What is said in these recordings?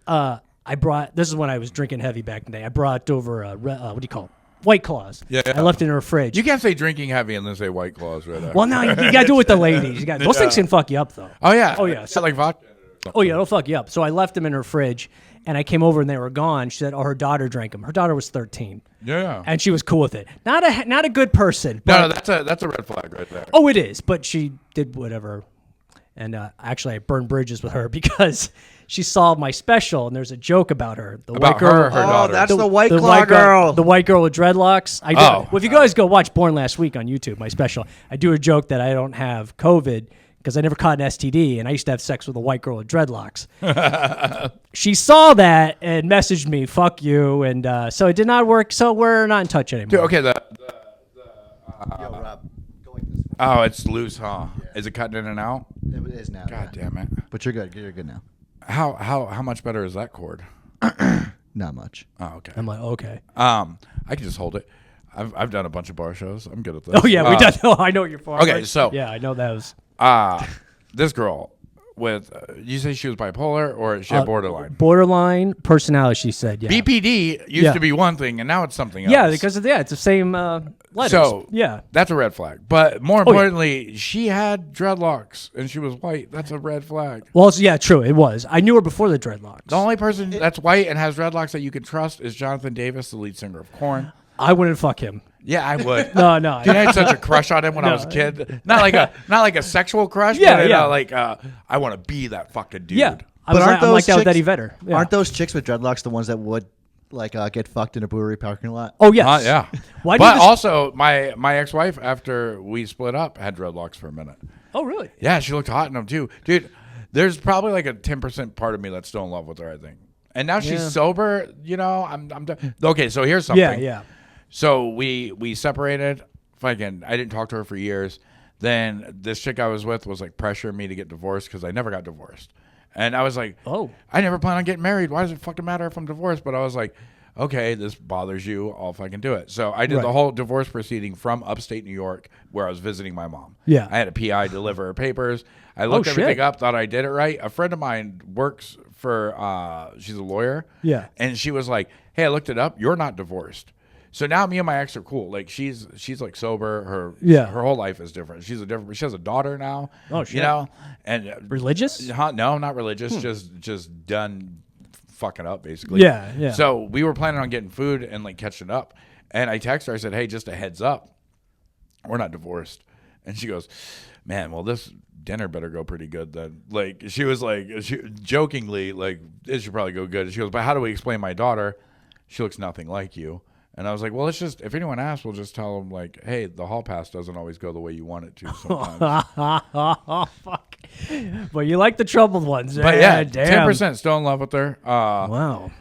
I brought. This is when I was drinking heavy back in the day. I brought over what do you call it? White Claws. Yeah. I left it in her fridge. You can't say drinking heavy and then say White Claws right there. Well, no, you got to do it with the ladies. Those things can fuck you up, though. Oh, yeah. Oh, yeah. So, like vodka. Oh, yeah, it'll fuck you up. So I left them in her fridge, and I came over, and they were gone. She said, her daughter drank them. Her daughter was 13. Yeah. And she was cool with it. Not a good person. No, that's a red flag right there. Oh, it is. But she did whatever. And actually, I burned bridges with her because she saw my special, and there's a joke about her. The About white girl, her daughter. That's the White Claw girl. The white girl with dreadlocks. I do. Oh. Well, if you guys go watch Born Last Week on YouTube, my special, I do a joke that I don't have COVID because I never caught an STD, and I used to have sex with a white girl with dreadlocks. She saw that and messaged me, "Fuck you," and so it did not work. So we're not in touch anymore. Dude, okay, Yo, Rob, go like this. oh, it's loose, huh? Yeah. Is it cutting in and out? It is now. God yeah. damn it. But you're good. You're good now. How much better is that cord? Not much. Oh, okay. I'm like, okay. I can just hold it. I've done a bunch of bar shows. I'm good at this. Oh yeah, we done. Oh, I know what you're for. Okay, so yeah, I know those. this girl with you say she was bipolar or she had borderline? Borderline personality. She said, yeah. BPD used to be one thing and now it's something else. Yeah, because it's the same letters. So yeah, that's a red flag. But more importantly, she had dreadlocks and she was white. That's a red flag. well, yeah, true. It was. I knew her before the dreadlocks. The only person that's white and has dreadlocks that you can trust is Jonathan Davis, the lead singer of Korn. I wouldn't fuck him. Yeah, I would. No. Dude, I had such a crush on him when I was a kid. Not like a sexual crush, Yeah, but yeah. Like I want to be that fucking dude. Yeah, But aren't I'm those like that with chicks- Eddie Vedder. Yeah. Aren't those chicks with dreadlocks the ones that would get fucked in a brewery parking lot? Oh yes. Yeah. Why? But also, my ex-wife, after we split up, had dreadlocks for a minute. Oh really? Yeah, she looked hot in them too, dude. There's probably like a 10% part of me that's still in love with her, I think. And now she's sober. You know, I'm done. Okay, so here's something. Yeah. So we separated. Fucking, I didn't talk to her for years. Then this chick I was with was like pressuring me to get divorced because I never got divorced. And I was like, Oh. I never plan on getting married. Why does it fucking matter if I'm divorced? But I was like, okay, this bothers you. I'll fucking do it. So I did the whole divorce proceeding from upstate New York where I was visiting my mom. Yeah. I had a PI deliver her papers. I looked everything up, thought I did it right. A friend of mine works for, she's a lawyer. Yeah. And she was like, hey, I looked it up. You're not divorced. So now me and my ex are cool. Like she's like sober. Her whole life is different. She has a daughter now. Oh shit. You know, and religious? No, not religious. Just done fucking up basically. Yeah. So we were planning on getting food and like catching up. And I texted her. I said, hey, just a heads up, we're not divorced. And she goes, man, well this dinner better go pretty good then. Like she was like jokingly like it should probably go good. She goes, but how do we explain my daughter? She looks nothing like you. And I was like, well, let's just, if anyone asks, we'll just tell them, like, hey, the hall pass doesn't always go the way you want it to sometimes. Oh, fuck. Well, you like the troubled ones. But yeah, damn. 10% still in love with her. Wow.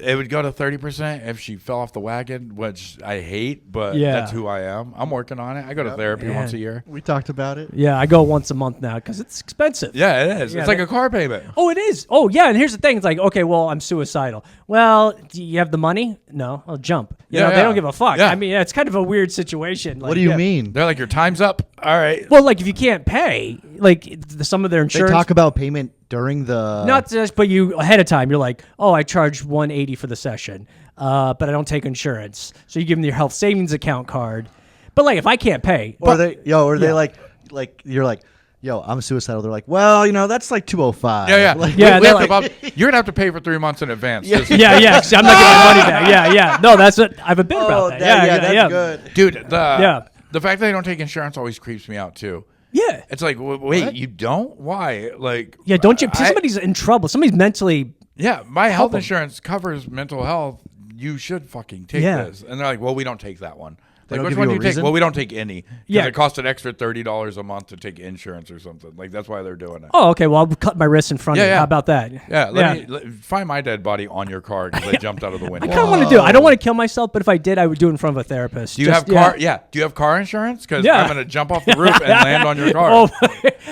It would go to 30% if she fell off the wagon, which I hate, but Yeah. that's who I am. I'm working on it. I go to therapy once a year. We talked about it. Yeah, I go once a month now because it's expensive. Yeah, it is. Yeah, it's like a car payment. Oh, it is. Oh, yeah. And here's the thing. It's like, okay, well, I'm suicidal. Well, do you have the money? No, I'll jump. You know, they don't give a fuck. Yeah. I mean, it's kind of a weird situation. Like, What do you mean? They're like, your time's up. All right. Well, like if you can't pay, like some of their They insurance. talk about payment during the. Not just, but you ahead of time. You're like, oh, I charge $180 for the session, but I don't take insurance. So you give them your health savings account card. But like, if I can't pay, Or they you're like, yo, I'm suicidal. They're like, well, that's like 205. Yeah. Like, Yeah, We they're have to you're going to have to pay for 3 months in advance. yeah, 'cause I'm not getting my money back. Yeah. No, that's what I have a bit about that. that's good. Dude, the fact that they don't take insurance always creeps me out, too. Yeah. It's like, wait, you don't? Why? Like, Yeah, don't you? Somebody's in trouble. Somebody's mentally. yeah, my health them. insurance covers mental health. You should fucking take this. And they're like, well, we don't take that one. Like, don't which give one you do a you take? reason? Well, we don't take any. Yeah. It costs an extra $30 a month to take insurance or something. Like, that's why they're doing it. Oh, okay. Well, I'll cut my wrist in front of you. Yeah. How about that? Yeah, let me find my dead body on your car because I jumped out of the window. I kind of want to do it. I don't want to kill myself, but if I did, I would do it in front of a therapist. Do you have car? Yeah. Do you have car insurance? Because Yeah. I'm gonna jump off the roof and land on your car. Oh,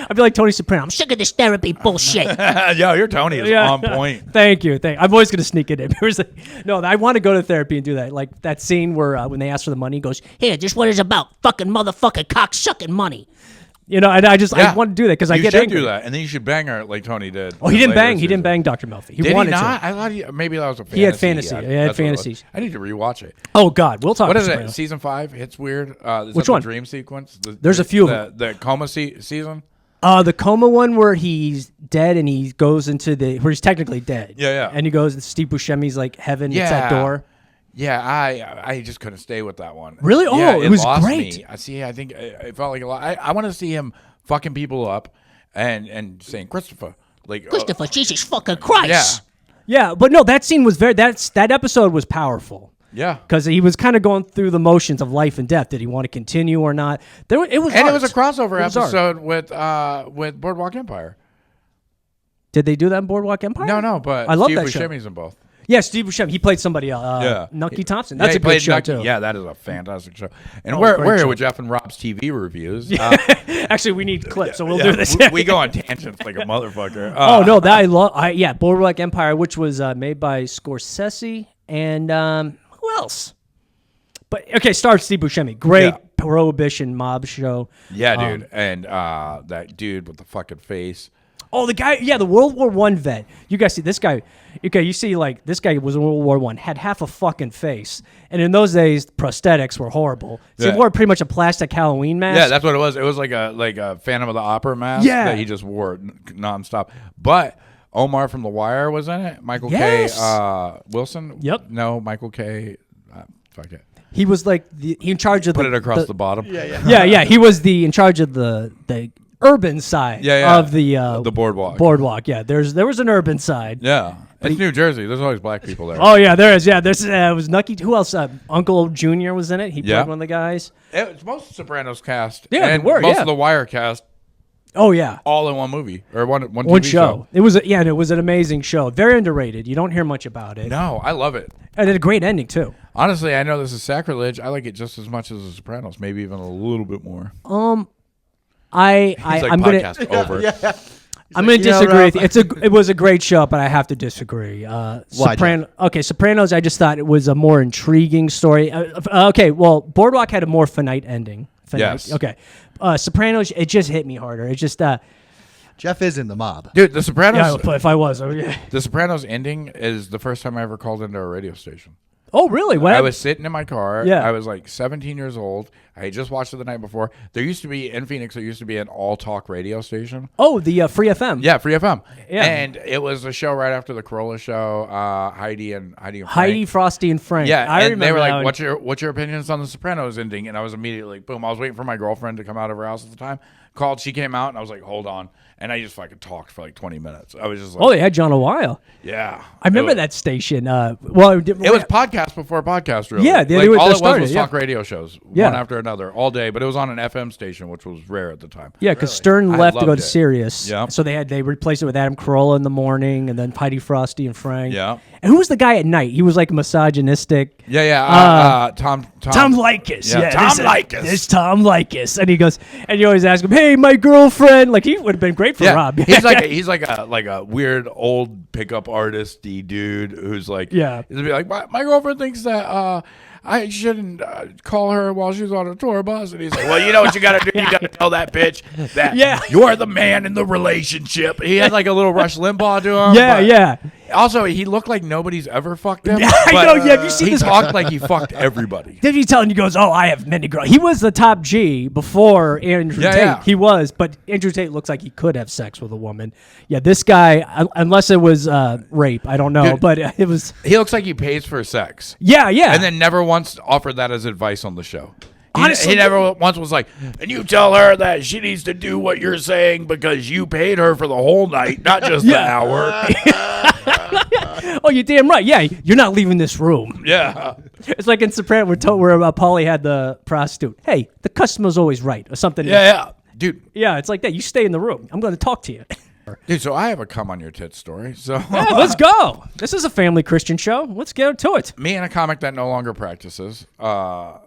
I'd be like Tony Soprano. I'm sick of this therapy bullshit. Yo, your Tony is on point. Thank you. I'm always going to sneak it in. No, I want to go to therapy and do that. Like that scene where when they ask for the money, he goes, here, just what it's about. Fucking motherfucking cock sucking money. You know, and I want to do that because I You get should angry. do that, and then you should bang her like Tony did. Oh, he didn't bang. He season. didn't bang Dr. Melfi. He Did wanted he not? to. I thought maybe that was a fantasy. He had fantasy. He had That's what it was. fantasies. I need to rewatch it. Oh God, we'll talk. What is Sopranos. it? Season 5? It's weird. Is Which that one? The dream sequence. There's a few of them. The coma season. The coma one where he's dead and he goes into where he's technically dead. Yeah. And he goes, Steve Buscemi's like heaven. Yeah. It's that door. Yeah, I just couldn't stay with that one. Really? Oh, Yeah, it was lost great. Me. I see. I think it felt like a lot. I want to see him fucking people up and saying Christopher, like Christopher, Jesus fucking Christ. Yeah, but no, that scene was that episode was powerful. Yeah. Because he was kind of going through the motions of life and death. Did he want to continue or not? It was And art. it was a crossover It was art. episode with Boardwalk Empire. Did they do that in Boardwalk Empire? No, but I love Steve that show. Buscemi's in both. Yeah, Steve Buscemi. He played somebody else. Yeah. Nucky Thompson. Yeah, That's he a good played show, Nucky. too. Yeah, that is a fantastic show. And Oh, we're great here show. with Geof and Rob's TV reviews. Actually, we need clips, so we'll do this. we go on tangents like a motherfucker. Oh, no, that I love. Boardwalk Empire, which was made by Scorsese and who else? But, okay, stars Steve Buscemi. Great prohibition mob show. Yeah, dude. And that dude with the fucking face. Oh, the guy, the World War I vet. You guys see this guy. Okay, you see, like, this guy was in World War I, had half a fucking face. And in those days, prosthetics were horrible. So Yeah. he wore pretty much a plastic Halloween mask. Yeah, that's what it was. It was like a Phantom of the Opera mask that he just wore nonstop. But Omar from The Wire was in it. Michael Yes. K. Wilson. Yep. No, Michael K. Fuck it. He was like he in charge of Put it across the bottom. Yeah. He was in charge of the urban side of the boardwalk. Boardwalk. Yeah, there was an urban side. Yeah. It's New Jersey. There's always black people there. Oh yeah, there is. Yeah, this was Nucky. Who else? Uncle Junior was in it. He played one of the guys. It's most of Sopranos cast. Yeah, they and were, most yeah. of the Wire cast. Oh yeah, All in one movie or one one TV show. It was and it was an amazing show. Very underrated. You don't hear much about it. No, I love it. And it had a great ending too. Honestly, I know this is sacrilege. I like it just as much as The Sopranos, maybe even a little bit more. I'm podcast over. I'm going to "Yeah, disagree Rob." with you. It was a great show, but I have to disagree. Sopranos, I just thought it was a more intriguing story. Okay, well, Boardwalk had a more finite ending. Yes. Okay. Sopranos, it just hit me harder. It just, Jeff is in the mob. Dude, The Sopranos. if I was. Okay. The Sopranos ending is the first time I ever called into a radio station. Oh, really? What I happened? was sitting in my car. Yeah. I was like 17 years old. I had just watched it the night before. There used to be, in Phoenix, there used to be an all-talk radio station. Oh, the Free FM. Yeah, Free FM. Yeah. And it was a show right after the Corolla show, Heidi and Frank. Heidi, Frosty, and Frank. Yeah, I and remember they were that like, one. what's your opinions on The Sopranos ending? And I was immediately like, boom. I was waiting for my girlfriend to come out of her house at the time. Called, she came out, and I was like, hold on. And I just fucking talked for like 20 minutes. I was just like, Oh, they had John a while. yeah. I remember that station. It was It was podcast before podcast, really. Yeah, like, all it started, was yeah. talk radio shows, Yeah. one after another, all day. But it was on an FM station, which was rare at the time. Yeah, because Stern I left to go loved to it. Sirius. Yeah. So they replaced it with Adam Carolla in the morning, and then Heidi, Frosty, and Frank. Yeah. And who was the guy at night? He was like misogynistic. Yeah. Tom Likas. Yeah, Tom Likas. This Tom Likas, and he goes, and you always ask him, "Hey, my girlfriend." Like he would have been great for Yeah, Rob. he's like a weird old pickup artisty dude who's like, Yeah. he'll be like, my girlfriend thinks that I shouldn't call her while she's on a tour bus, and he's like, well, you know what you gotta do? You gotta tell that bitch that you're the man in the relationship. He had like a little Rush Limbaugh to him. Yeah. Also, he looked like nobody's ever fucked him. Yeah, I but know, yeah, have you seen he this- talked like he fucked everybody. Did he tell him? He goes, "Oh, I have many girls." He was the top G before Andrew Tate. yeah. He was, but Andrew Tate looks like he could have sex with a woman. Yeah, this guy, unless it was rape, I don't know, Dude. but it was. He looks like he pays for sex. Yeah. And then never once offered that as advice on the show. Honestly, he never once was like, and you tell her that she needs to do what you're saying because you paid her for the whole night, not just the hour. Oh, you're damn right. Yeah, you're not leaving this room. Yeah. It's like in Soprano where Paulie had the prostitute. Hey, the customer's always right, or something. Yeah. Dude. Yeah, it's like that. You stay in the room. I'm going to talk to you. Dude, so I have a come on your tits story. So Yeah, let's go. This is a family Christian show. Let's get to it. me and a comic that no longer practices. I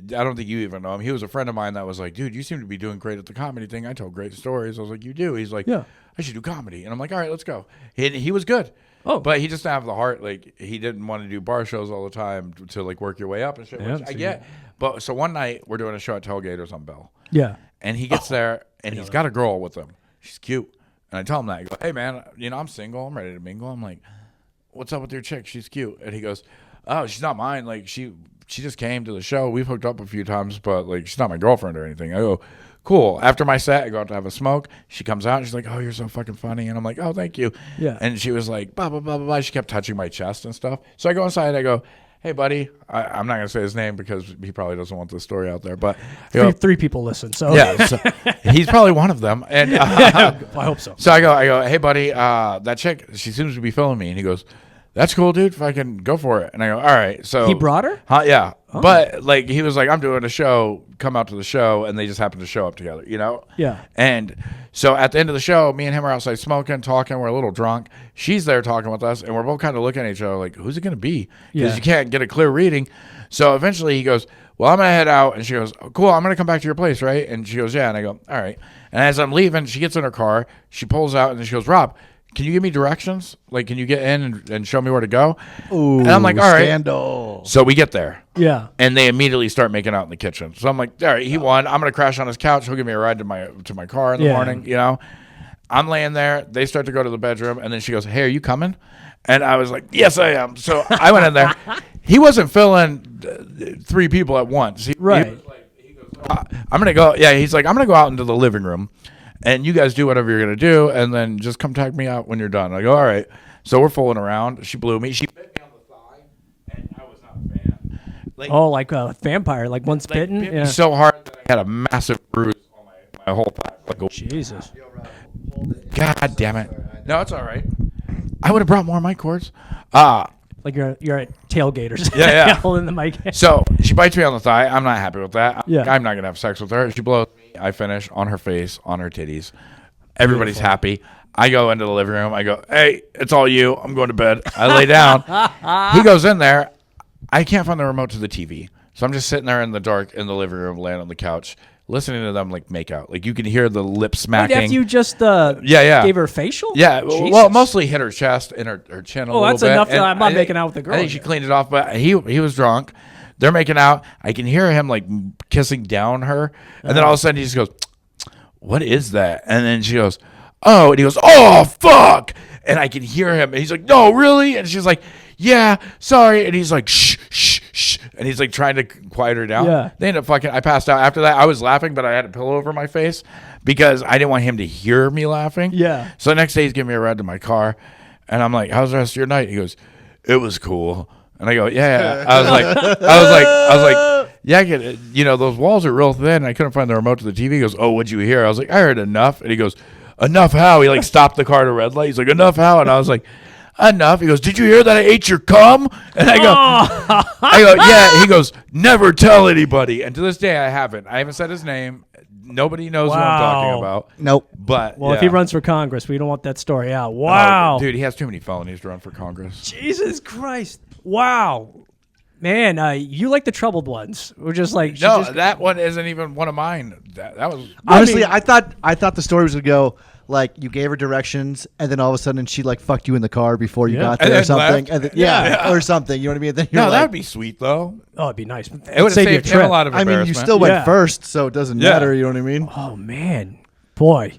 don't think you even know him. He was a friend of mine that was like, dude, you seem to be doing great at the comedy thing. I tell great stories. I was like, you do? He's like, Yeah. I should do comedy. And I'm like, all right, let's go. He was good. Oh. But he just didn't have the heart. Like, he didn't want to do bar shows all the time to like work your way up and shit, Yeah, which I get. But so one night we're doing a show at Tailgaters on Bell. Yeah. And he gets there, and he's got a girl with him. She's cute. And I tell him that. I go, hey, man, I'm single. I'm ready to mingle. I'm like, what's up with your chick? She's cute. And he goes, oh, she's not mine. Like, she just came to the show. We've hooked up a few times, but, like, she's not my girlfriend or anything. I go, cool. After my set, I go out to have a smoke. She comes out, and she's like, oh, you're so fucking funny. And I'm like, oh, thank you. Yeah. And she was like, blah, blah, blah, blah, blah. She kept touching my chest and stuff. So I go inside. I go, hey, buddy. I'm not going to say his name because he probably doesn't want the story out there. But three people listen. So yeah, so he's probably one of them. And I hope so. so I go, hey, buddy, that chick, she seems to be feeling me. And he goes, that's cool, dude. If I can go for it. And I go, all right. So He brought her? Yeah. Oh. But like he was like, I'm doing a show, come out to the show, and they just happened to show up together, Yeah. And so at the end of the show, me and him are outside smoking, talking. We're a little drunk. She's there talking with us, and we're both kind of looking at each other like, who's it going to be? Because you can't get a clear reading. So eventually he goes, well, I'm going to head out. And she goes, oh, cool, I'm going to come back to your place, right? And she goes, yeah. And I go, all right. And as I'm leaving, she gets in her car. She pulls out, and she goes, Rob, can you give me directions? Like, can you get in and show me where to go? Ooh, and I'm like, all right. Scandal. So we get there. Yeah. And they immediately start making out in the kitchen. So I'm like, all right, he won. I'm going to crash on his couch. He'll give me a ride to my car in the morning, I'm laying there. They start to go to the bedroom. And then she goes, hey, are you coming? And I was like, yes, I am. So I went in there. He wasn't filling 3 people at once. Right. He was like, he goes, I'm going to go. Yeah, he's like, I'm going to go out into the living room. And you guys do whatever you're going to do. And then just come tag me out when you're done. I go, all right. So we're fooling around. She blew me. She bit me on the thigh. And I was not a fan. Like a vampire, like one spitting. Bit me so hard that I had a massive bruise on my whole thigh. Like Jesus. God damn it. No, it's all right. I would have brought more mic cords. Like you're at tailgaters. Yeah. Holding the mic. So she bites me on the thigh. I'm not happy with that. Yeah. I'm not going to have sex with her. She blows me. I finish on her face, on her titties. Everybody's happy. I go into the living room. I go, hey, it's all you. I'm going to bed. I lay down. He goes in there. I can't find the remote to the TV. So I'm just sitting there in the dark in the living room, laying on the couch, listening to them like make out. Like you can hear the lip smacking. After you just gave her a facial? Yeah, Jesus. well, mostly hit her chest and her chin a little bit. Oh, that's enough. And I'm not making out with the girl. I think she cleaned it off, but he was drunk. They're making out. I can hear him like kissing down her, and then all of a sudden he just goes, "What is that?" And then she goes, "Oh," and he goes, "Oh, fuck!" And I can hear him, and he's like, "No, really?" And she's like, "Yeah, sorry." And he's like, "Shh, shh, shh," and he's like trying to quiet her down. Yeah. They end up fucking. I passed out. After that, I was laughing, but I had a pillow over my face because I didn't want him to hear me laughing. Yeah. So the next day, he's giving me a ride to my car, and I'm like, "How's the rest of your night?" He goes, "It was cool." And I go, yeah. I was like, yeah, I get it. You know, those walls are real thin. I couldn't find the remote to the TV. He goes, "Oh, what'd you hear?" I was like, "I heard enough." And he goes, "Enough how?" He like stopped the car at a red light. He's like, "Enough how?" And I was like, "Enough." He goes, "Did you hear that I ate your cum?" And I go, "Yeah." He goes, "Never tell anybody." And to this day, I haven't said his name. Nobody knows who I'm talking about. Nope. But Well, if he runs for Congress, we don't want that story out. Wow. dude, he has too many felonies to run for Congress. Jesus Christ. Wow. Man, you like the troubled ones. We're just like No, that one isn't even one of mine. That was Honestly, I thought the story was gonna go like you gave her directions, and then all of a sudden she like fucked you in the car before you got And there or then something, left. and then, or something. You know what I mean? And then you're no, like, that would be sweet though. Oh, it'd be nice. It would have saved him a lot of I embarrassment. mean, you still went Yeah. first, so it doesn't matter. You know what I mean? Oh man, boy,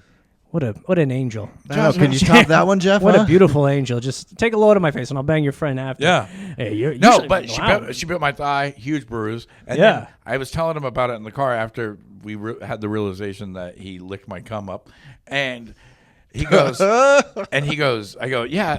what an angel. I know. Can you top that one, Jeff? What huh? a beautiful angel. Just take a load of my face, and I'll bang your friend after. Yeah. Hey, you No, should- but wow. she bit my thigh, huge bruise. And Yeah. then I was telling him about it in the car after we had the realization that he licked my cum up, and he goes, I go, yeah,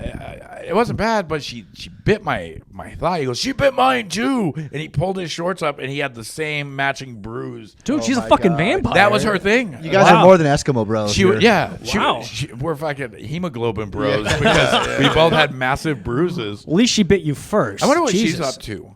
it wasn't bad, but she bit my thigh. He goes, she bit mine too, and he pulled his shorts up, and he had the same matching bruise. Dude, she's a my fucking God. vampire. That was her thing. You guys Wow. are more than Eskimo bros. She, here. yeah, Wow. we're fucking hemoglobin bros because we both had massive bruises. At least she bit you first. I wonder what Jesus. she's up to.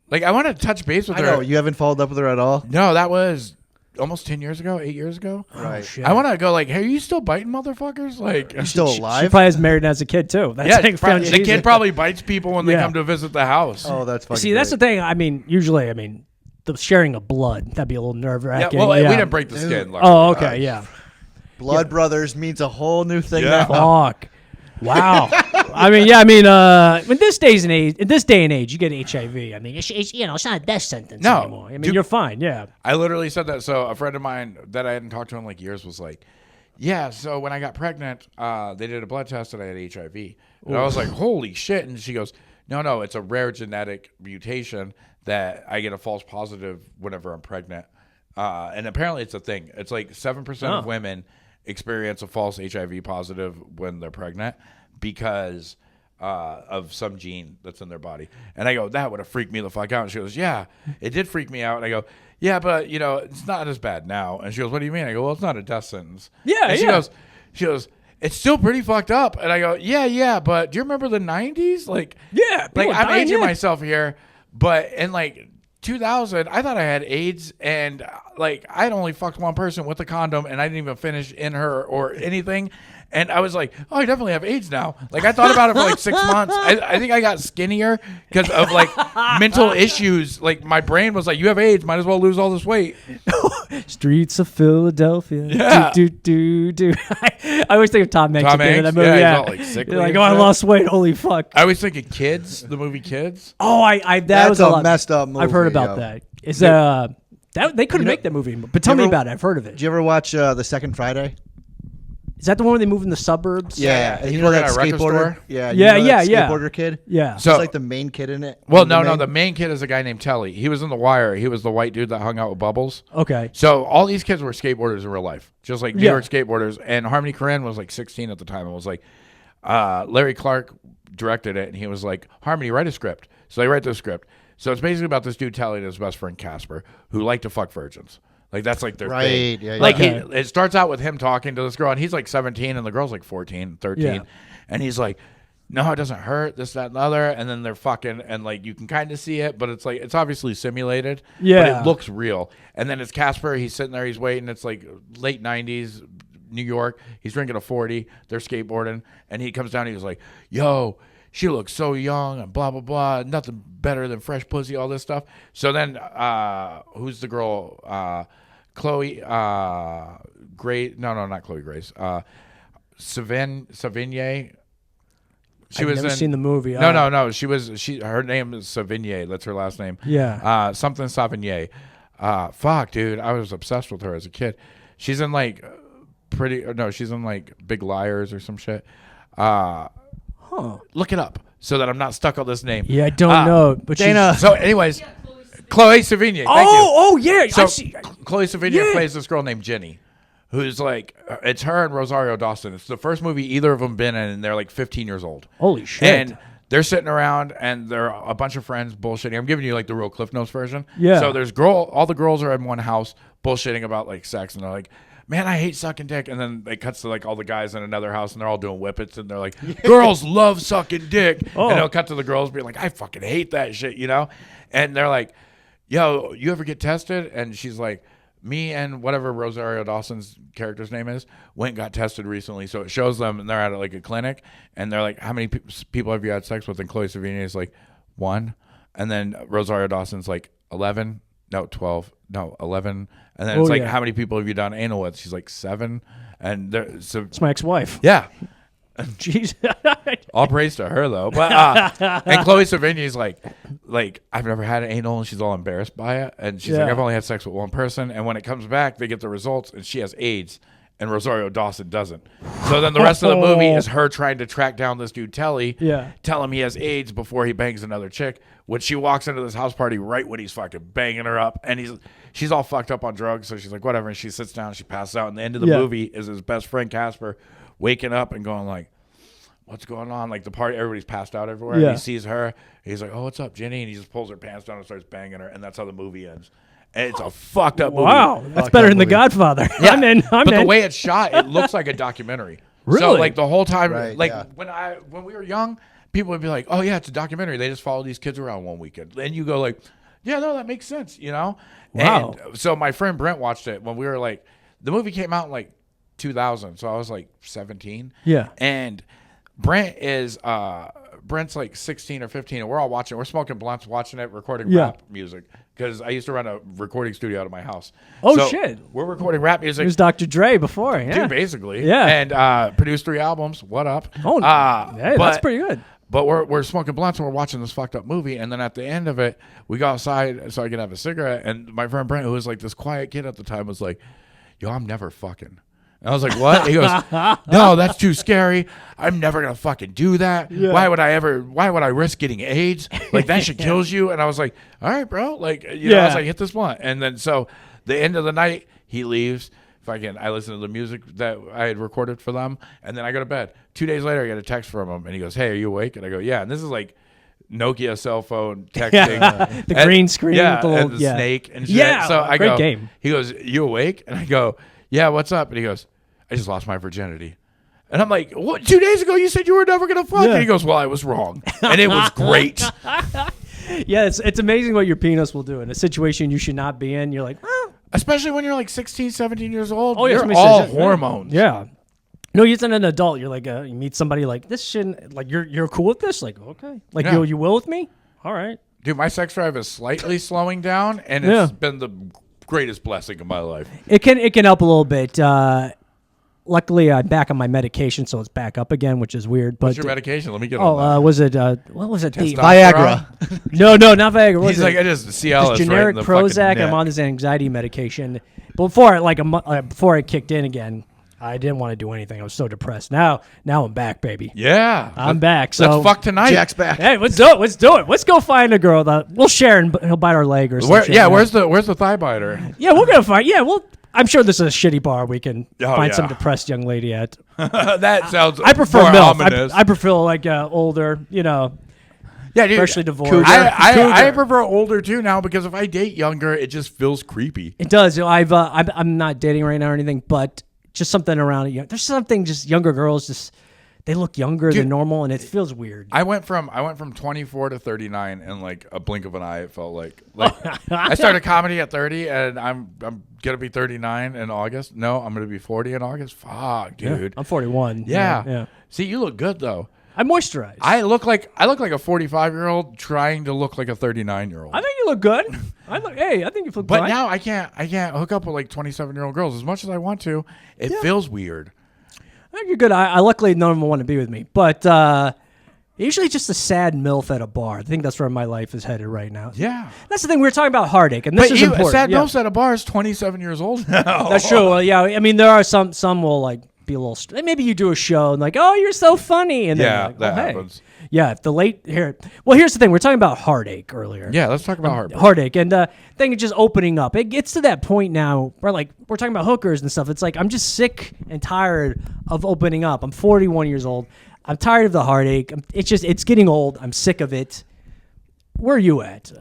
Like, I want to touch base with I her. know you haven't followed up with her at all. No, that was almost 10 years ago, 8 years ago. Right. Shit. I want to go like, hey, are you still biting motherfuckers? Like, You still She alive? probably was married as a kid too. That's yeah, like the she's- kid probably bites people when they Yeah. come to visit the house. Oh, that's fucking. See, that's the great. thing. I mean, usually, the sharing of blood, that'd be a little nerve yeah, wracking. well, we didn't break the skin. luckily. Oh, okay, yeah. Blood brothers means a whole new thing Yeah. now. Fuck. Wow. I mean, yeah. I mean, in this day and age, you get HIV. I mean, It's it's not a death sentence No. anymore. I mean, Dude, you're fine. Yeah. I literally said that. So a friend of mine that I hadn't talked to in like years was like, yeah, so when I got pregnant, they did a blood test and I had HIV. And I was like, holy shit. And she goes, no, it's a rare genetic mutation that I get a false positive whenever I'm pregnant. And apparently it's a thing. It's like 7% of women experience a false HIV positive when they're pregnant because of some gene that's in their body. And I go, that would have freaked me the fuck out. And she goes, yeah, it did freak me out. And I go, yeah, but it's not as bad now. And she goes, what do you mean? I go, well, it's not a death sentence. Yeah, and she goes, it's still pretty fucked up. And I go, yeah, but do you remember the 90s? Like, Yeah, like people I'm dying, aging yeah. myself here, but in like 2000, I thought I had AIDS, and like I'd only fucked one person with a condom, and I didn't even finish in her or anything. And I was like, oh, I definitely have AIDS now. Like, I thought about it for like 6 months. I think I got skinnier because of like mental issues. Like, my brain was like, you have AIDS, might as well lose all this weight. Streets of Philadelphia. Yeah. Do. I always think of Tom Hanks. Tom at the end of Hanks? that movie. Yeah, he's Yeah. all, like, sickly You're like, and oh, I shit. lost weight. Holy fuck. I was thinking Kids, the movie Kids. Oh, that That's was a lot. messed up I've heard movie, about yo. that. Is that they couldn't make that movie, but tell me ever- about it. I've heard of it. Did you ever watch The Second Friday? Is that the one where they move in the suburbs? Yeah. He's You know working that at a record skateboarder? store? Yeah. Yeah. Skateboarder kid? Yeah. So- He's like the main kid in it. Well, The no, main- the main kid is a guy named Telly. He was in The Wire. He was the white dude that hung out with Bubbles. Okay. So all these kids were skateboarders in real life, just like New Yeah. York skateboarders. And Harmony Korine was like 16 at the time. And was like, Larry Clark directed it, and he was like, Harmony, write a script. So they write the script. So it's basically about this dude Telly and his best friend Casper, who like to fuck virgins. Like, that's like their thing. Right, yeah, Like, yeah. it starts out with him talking to this girl, and he's like 17, and the girl's like 14, 13. Yeah. And he's like, no, it doesn't hurt, this, that, and the other. And then they're fucking, and like, you can kind of see it, but it's like, it's obviously simulated. But Yeah. it looks real. And then it's Casper. He's sitting there. He's waiting. It's like late 90s, New York. He's drinking a 40. They're skateboarding. And he comes down. He was like, yo, she looks so young and blah, blah, blah. Nothing better than fresh pussy, all this stuff. So then who's the girl? Chloe Grace. No, not Chloe Grace. Savigny. I've never seen the movie. No. Her name is Savigny. That's her last name. Yeah. Something Savigny. Fuck, dude. I was obsessed with her as a kid. She's in like she's in like Big Liars or some shit. Look it up so that I'm not stuck on this name. Yeah, I don't know, but Dana. So, anyways, Chloe Savigny. Thank you. Oh, yeah. So I've seen- Chloe Savigny Yeah. plays this girl named Jenny, who's like, it's her and Rosario Dawson. It's the first movie either of them been in, and they're like 15 years old. Holy shit. And they're sitting around, and they're a bunch of friends bullshitting. I'm giving you like the real Cliff Notes version. Yeah. So all the girls are in one house bullshitting about like sex, and they're like, man, I hate sucking dick. And then it cuts to like all the guys in another house, and they're all doing whippets, and they're like, girls love sucking dick. Oh. And they'll cut to the girls being like, I fucking hate that shit, And they're like, yo, you ever get tested? And she's like, me and whatever Rosario Dawson's character's name is went and got tested recently. So it shows them, and they're at like a clinic, and they're like, how many people have you had sex with? And Chloe Savigny is like, 1. And then Rosario Dawson's like, 11. No, 12. No, 11. And then it's like, how many people have you done anal with? She's like, 7. And It's my ex-wife. yeah. Jeez. All praise to her though. But and Chloe Savigny's like I've never had an anal, and she's all embarrassed by it. And she's like, Yeah. I've only had sex with one person, and when it comes back, they get the results, and she has AIDS, and Rosario Dawson doesn't. So then the rest of the movie is her trying to track down this dude Telly, Yeah. tell him he has AIDS before he bangs another chick. When she walks into this house party right when he's fucking banging her up, and she's all fucked up on drugs, so she's like, whatever, and she sits down, she passes out, and the end of the Yeah. movie is his best friend Casper waking up and going like, what's going on? Like the party, everybody's passed out everywhere. Yeah. And he sees her. He's like, oh, what's up, Jenny? And he just pulls her pants down and starts banging her. And that's how the movie ends. And it's a fucked up movie. Wow. That's Fuck better that than The movie. Godfather. Yeah. I'm in. But the way it's shot, it looks like a documentary. So Really? like the whole time, Right, like yeah. when we were young, people would be like, oh yeah, it's a documentary. They just follow these kids around one weekend. And you go like, yeah, no, that makes sense, Wow. And so my friend Brent watched it when we were like, the movie came out in like 2000. So I was like 17. Yeah. And Brent Brent's like 16 or 15, and we're all watching. We're smoking blunts, watching it, recording Yeah. rap music because I used to run a recording studio out of my house. Oh, So shit. We're recording rap music. It was Dr. Dre before. Yeah. Dude, basically. Yeah. And produced 3 albums. What up? Oh, hey, that's pretty good. But we're smoking blunts and we're watching this fucked up movie. And then at the end of it, we go outside so I can have a cigarette. And my friend Brent, who was like this quiet kid at the time, was like, yo, I'm never fucking. And I was like, what? He goes, no, that's too scary. I'm never going to fucking do that. Yeah. Why would I risk getting AIDS? Like, that shit kills you. And I was like, all right, bro. Like, you know, I was like, hit this blunt. And then so the end of the night, he leaves. I listen to the music that I had recorded for them, and then I go to bed. 2 days later, I get a text from him, and he goes, hey, are you awake? And I go, yeah. And this is like Nokia cell phone texting. The green screen with the little and the snake and shit. Yeah, so I great go, game. He goes, you awake? And I go, yeah, what's up? And he goes, I just lost my virginity. And I'm like, what? 2 days ago you said you were never going to fuck? Yeah. And he goes, well, I was wrong. And it was great. Yeah, it's amazing what your penis will do in a situation you should not be in. You're like, well, Especially when you're like 16, 17 years old. oh, yeah, you're somebody all says that. hormones. Yeah. No, you're an adult. You're like, you meet somebody like this shouldn't, like, you're cool with this? Like, okay. Like, Yeah. you will with me? All right. Dude, my sex drive is slightly slowing down, and it's been the greatest blessing of my life. It can help a little bit. Luckily, I'm back on my medication, so it's back up again, which is weird. But What's your medication? Let me get on that. was it? What was it? Viagra. No, not Viagra. What He's was like, it? I just Cialis Just generic right in the fucking Prozac. neck. I'm on this anxiety medication. But before, like before it kicked in again, I didn't want to do anything. I was so depressed. Now I'm back, baby. Yeah. I'm back. So Let's fuck tonight. Jack's back. Hey, let's do it. Let's do it. Let's go find a girl that we'll share and he'll bite our leg or something. Where's the thigh biter? Yeah, we're gonna find. Yeah, I'm sure this is a shitty bar we can find yeah. some depressed young lady at. That sounds I prefer more MILF. ominous. I prefer like older, yeah, dude. freshly divorced. I prefer older too now because if I date younger, it just feels creepy. It does. I'm not dating right now or anything, but just something around it. There's something just younger girls just they look younger than normal, and it feels weird. I went from 24 to 39 in like a blink of an eye. It felt like I started comedy at 30, and I'm gonna be 39 in August. No, I'm gonna be 40 in August. Fuck, dude. Yeah, I'm 41. Yeah. See, you look good though. I moisturize. I look like a 45-year-old trying to look like a 39-year-old. I think you look good. I think you look But fine. now I can't hook up with like 27-year-old girls as much as I want to. It feels weird. I think you're good. I luckily none of them want to be with me, but usually just a sad MILF at a bar. I think that's where my life is headed right now. Yeah. That's the thing. We were talking about heartache, and this is important. A sad yeah. MILF at a bar is 27 years old now. That's true. Well, yeah. I mean, there are some will like be a little. Maybe you do a show and like, oh, you're so funny, and then Yeah, you're like, that hey. happens. Yeah, if the late here. Well, here's the thing. We're talking about heartache earlier. Yeah, let's talk about heartbreak. Heartache, and I think it's just opening up. It gets to that point now where like we're talking about hookers and stuff. It's like I'm just sick and tired of opening up. I'm 41 years old. I'm tired of the heartache. It's getting old. I'm sick of it. Where are you at?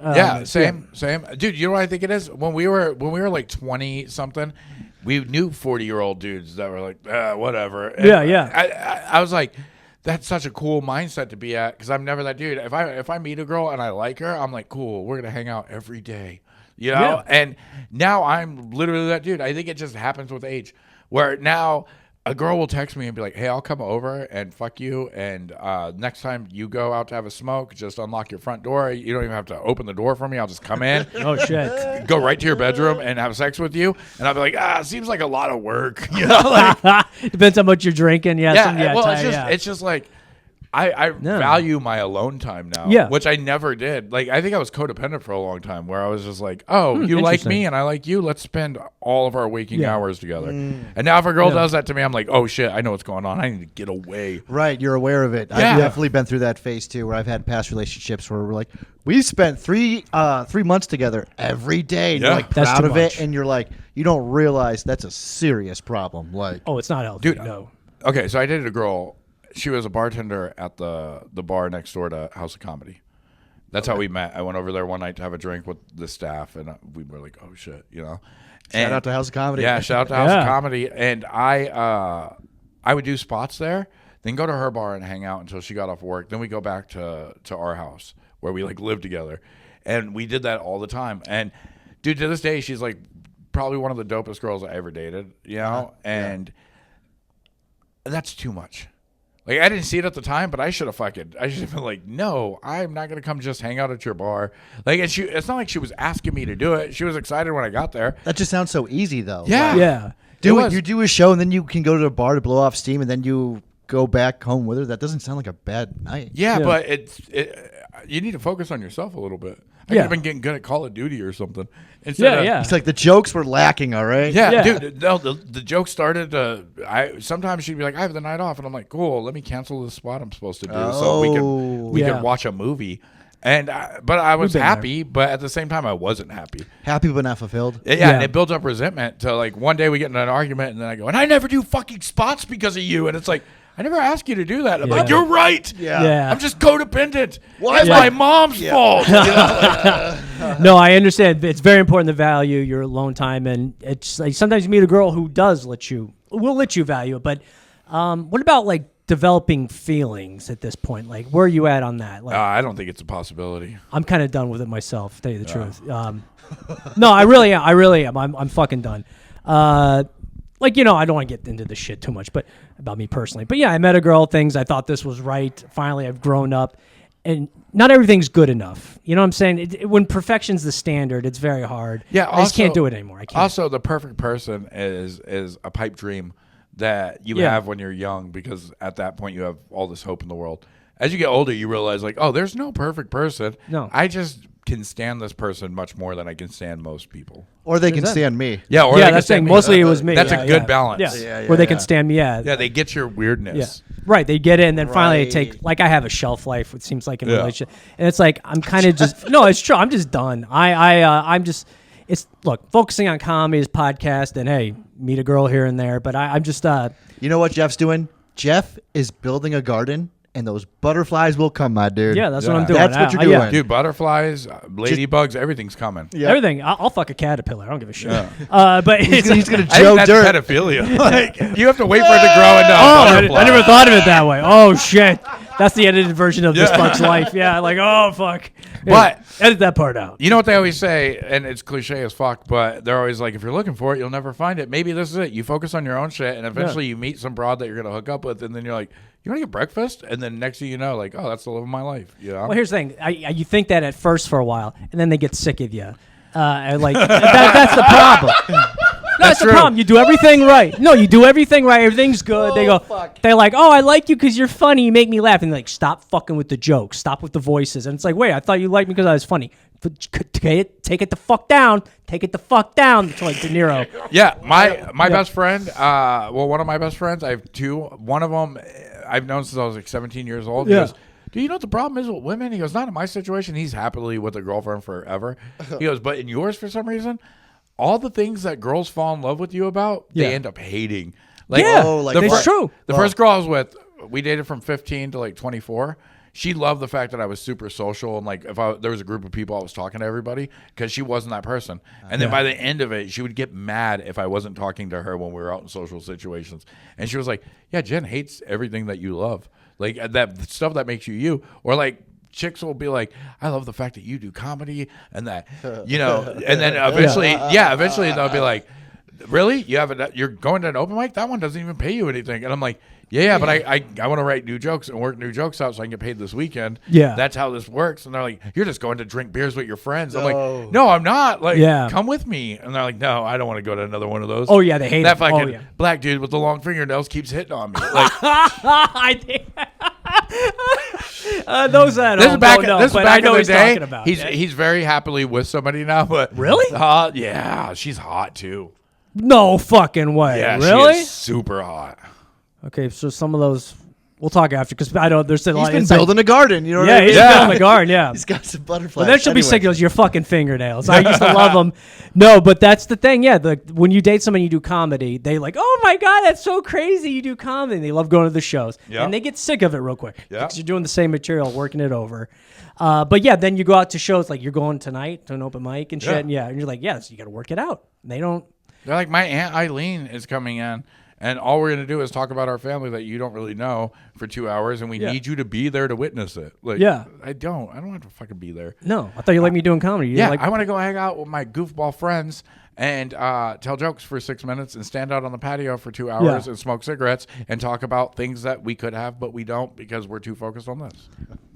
Same. Dude, you know what I think it is? When we were like 20 something, we knew 40-year-old dudes that were like, whatever. And I was like, that's such a cool mindset to be at because I'm never that dude. If I meet a girl and I like her, I'm like, cool, we're gonna hang out every day, you know. Yeah. And now I'm literally that dude. I think it just happens with age, where now a girl will text me and be like, hey, I'll come over and fuck you. And next time you go out to have a smoke, just unlock your front door. You don't even have to open the door for me. I'll just come in. Oh shit! Go right to your bedroom and have sex with you. And I'll be like, it seems like a lot of work. You know, like, Depends how much you're drinking. it's just like I value my alone time now. Yeah. Which I never did. Like I think I was codependent for a long time where I was just like, oh, you like interesting. me and I like you. Let's spend all of our waking hours together. And now if a girl does that to me, I'm like, oh shit, I know what's going on. I need to get away. Right, you're aware of it. Yeah. I've definitely been through that phase too, where I've had past relationships where we're like, we spent 3 months together every day. And Yeah. you're like That's proud too of much. it, and you're like, you don't realize that's a serious problem. Like, Oh, it's not healthy. Dude, no. Okay, so I dated a girl. She was a bartender at the bar next door to House of Comedy. That's how we met. I went over there one night to have a drink with the staff, and we were like, "Oh shit," you know. shout out to House of Comedy. Yeah, shout out to House Yeah. of Comedy. And I would do spots there, then go to her bar and hang out until she got off work. Then we go back to our house where we like lived together, and we did that all the time. And dude, to this day, she's like probably one of the dopest girls I ever dated. You know, and that's too much. Like, I didn't see it at the time, but I should have been like, no, I'm not going to come just hang out at your bar. Like, and it's not like she was asking me to do it. She was excited when I got there. That just sounds so easy, though. Yeah. Like, Yeah. you do a show, and then you can go to a bar to blow off steam, and then you go back home with her. That doesn't sound like a bad night. Yeah, Yeah. but you need to focus on yourself a little bit. I could Yeah. have been getting good at Call of Duty or something. Yeah. It's like the jokes were lacking, all right? Yeah, Yeah. dude. No, the joke started. Sometimes she'd be like, "I have the night off," and I'm like, "Cool, let me cancel this spot I'm supposed to do, so we Yeah. could watch a movie." And but I was been happy, but at the same time, I wasn't happy. Happy but not fulfilled. Yeah, and it builds up resentment to like one day we get in an argument, and then I go, "And I never do fucking spots because of you," and it's like, I never asked you to do that. I'm like, Yeah. "You're right. Yeah. I'm just codependent. Why It's am my I- mom's fault." No, I understand. It's very important to value your alone time, and it's like sometimes you meet a girl who will let you value it. But what about like developing feelings at this point? Like, where are you at on that? Like, I don't think it's a possibility. I'm kind of done with it myself. To tell you the truth. No, I really am. I'm fucking done. Like, I don't want to get into this shit too much, but about me personally. But yeah, I met a girl. I thought this was right. Finally, I've grown up, and not everything's good enough. You know what I'm saying? When perfection's the standard, it's very hard. Yeah, I just can't do it anymore. I can't. Also, the perfect person is a pipe dream that you have when you're young, because at that point you have all this hope in the world. As you get older, you realize like, oh, there's no perfect person. No. I just can stand this person much more than I can stand most people. Or they can that? stand me. Yeah, or Yeah, they can that's saying stand me. mostly it was me. That's Yeah, a good yeah. balance. Yeah. Where they can stand me. Yeah. Yeah, they get your weirdness. Yeah. Right. They get it, and then finally they Right. take, like, I have a shelf life, it seems like in a Yeah. relationship. And it's like, I'm kind of just, no, it's true. I'm just done. I'm just, look, focusing on comedy is podcast, and hey, meet a girl here and there. But I'm just, You know what Jeff's doing? Jeff is building a garden, and those butterflies will come, my dude. yeah, that's what Yeah. I'm doing. That's what you're Yeah. doing. Dude, butterflies, ladybugs, everything's coming. Yeah. Everything. I'll fuck a caterpillar. I don't give a shit. Yeah. But He's gonna I think Joe that's Dirt. pedophilia. Like, you have to wait for it to grow into a butterfly. I never thought of it that way. Oh shit, that's the edited version of this Yeah. fuck's life. Yeah, like oh fuck. But- edit that part out. You know what they always say, and it's cliche as fuck, but they're always like, if you're looking for it, you'll never find it. Maybe this is it. You focus on your own shit, and eventually you meet some broad that you're going to hook up with, and then you're like, you want to get breakfast? And then next thing you know, like, oh, that's the love of my life. You know? Well, here's the thing. You think that at first for a while, and then they get sick of you. That's the problem. That's the true. problem. You do everything right. No, you do everything right. Everything's good. They go. They're like, oh, I like you because you're funny. You make me laugh. And they're like, stop fucking with the jokes. Stop with the voices. And it's like, wait, I thought you liked me because I was funny. Take it the fuck down. Take it the fuck down. It's like De Niro. Yeah, my best friend, one of my best friends, I have two. One of them I've known since I was like 17 years old. He Yeah. goes, do you know what the problem is with women? He goes, not in my situation. He's happily with a girlfriend forever. He goes, but in yours, for some reason, all the things that girls fall in love with you about, Yeah. they end up hating. Like, Yeah, the true. The first girl I was with, we dated from 15 to like 24. She loved the fact that I was super social, and like if there was a group of people, I was talking to everybody because she wasn't that person. And then by the end of it, she would get mad if I wasn't talking to her when we were out in social situations. And she was like, "Yeah, Jen hates everything that you love, like that stuff that makes you you." Or like chicks will be like, "I love the fact that you do comedy and that you know." And then eventually they'll be like, "Really? You're going to an open mic? That one doesn't even pay you anything." And I'm like, yeah, but I want to write new jokes and work new jokes out so I can get paid this weekend. Yeah. That's how this works. And they're like, you're just going to drink beers with your friends. I'm like, no, I'm not. Like, come with me. And they're like, no, I don't want to go to another one of those. Oh, yeah, they hate that it. Oh, fucking yeah. black dude with the long fingernails keeps hitting on me. Like, I think those I this don't is back, know, this is but back I know in the he's day. talking about. He's very happily with somebody now. But Really? Yeah, she's hot too. No fucking way. Yeah, Really? she is super hot. Okay, so some of those we'll talk after because I don't. There's a lot. He's been it's like- building a garden. You know what Yeah, I mean? he's building a garden. Yeah. He's got some butterflies. But then she'll be Anyway. sick of your fucking fingernails. I used to love them. No, but that's the thing. Yeah, when you date someone, you do comedy. They like, oh my god, that's so crazy. You do comedy. And they love going to the shows, Yeah. and they get sick of it real quick Yeah. because you're doing the same material, working it over. But yeah, then you go out to shows like you're going tonight to an open mic and shit. Yeah. And yeah, and you're like, yes, you got to work it out. And they don't. They're like, my Aunt Eileen is coming in, and all we're going to do is talk about our family that you don't really know for 2 hours, and we need you to be there to witness it. Like, Yeah. I don't have to fucking be there. No, I thought you liked me doing comedy. You Yeah, like, I want to go hang out with my goofball friends and tell jokes for 6 minutes and stand out on the patio for 2 hours and smoke cigarettes and talk about things that we could have but we don't because we're too focused on this.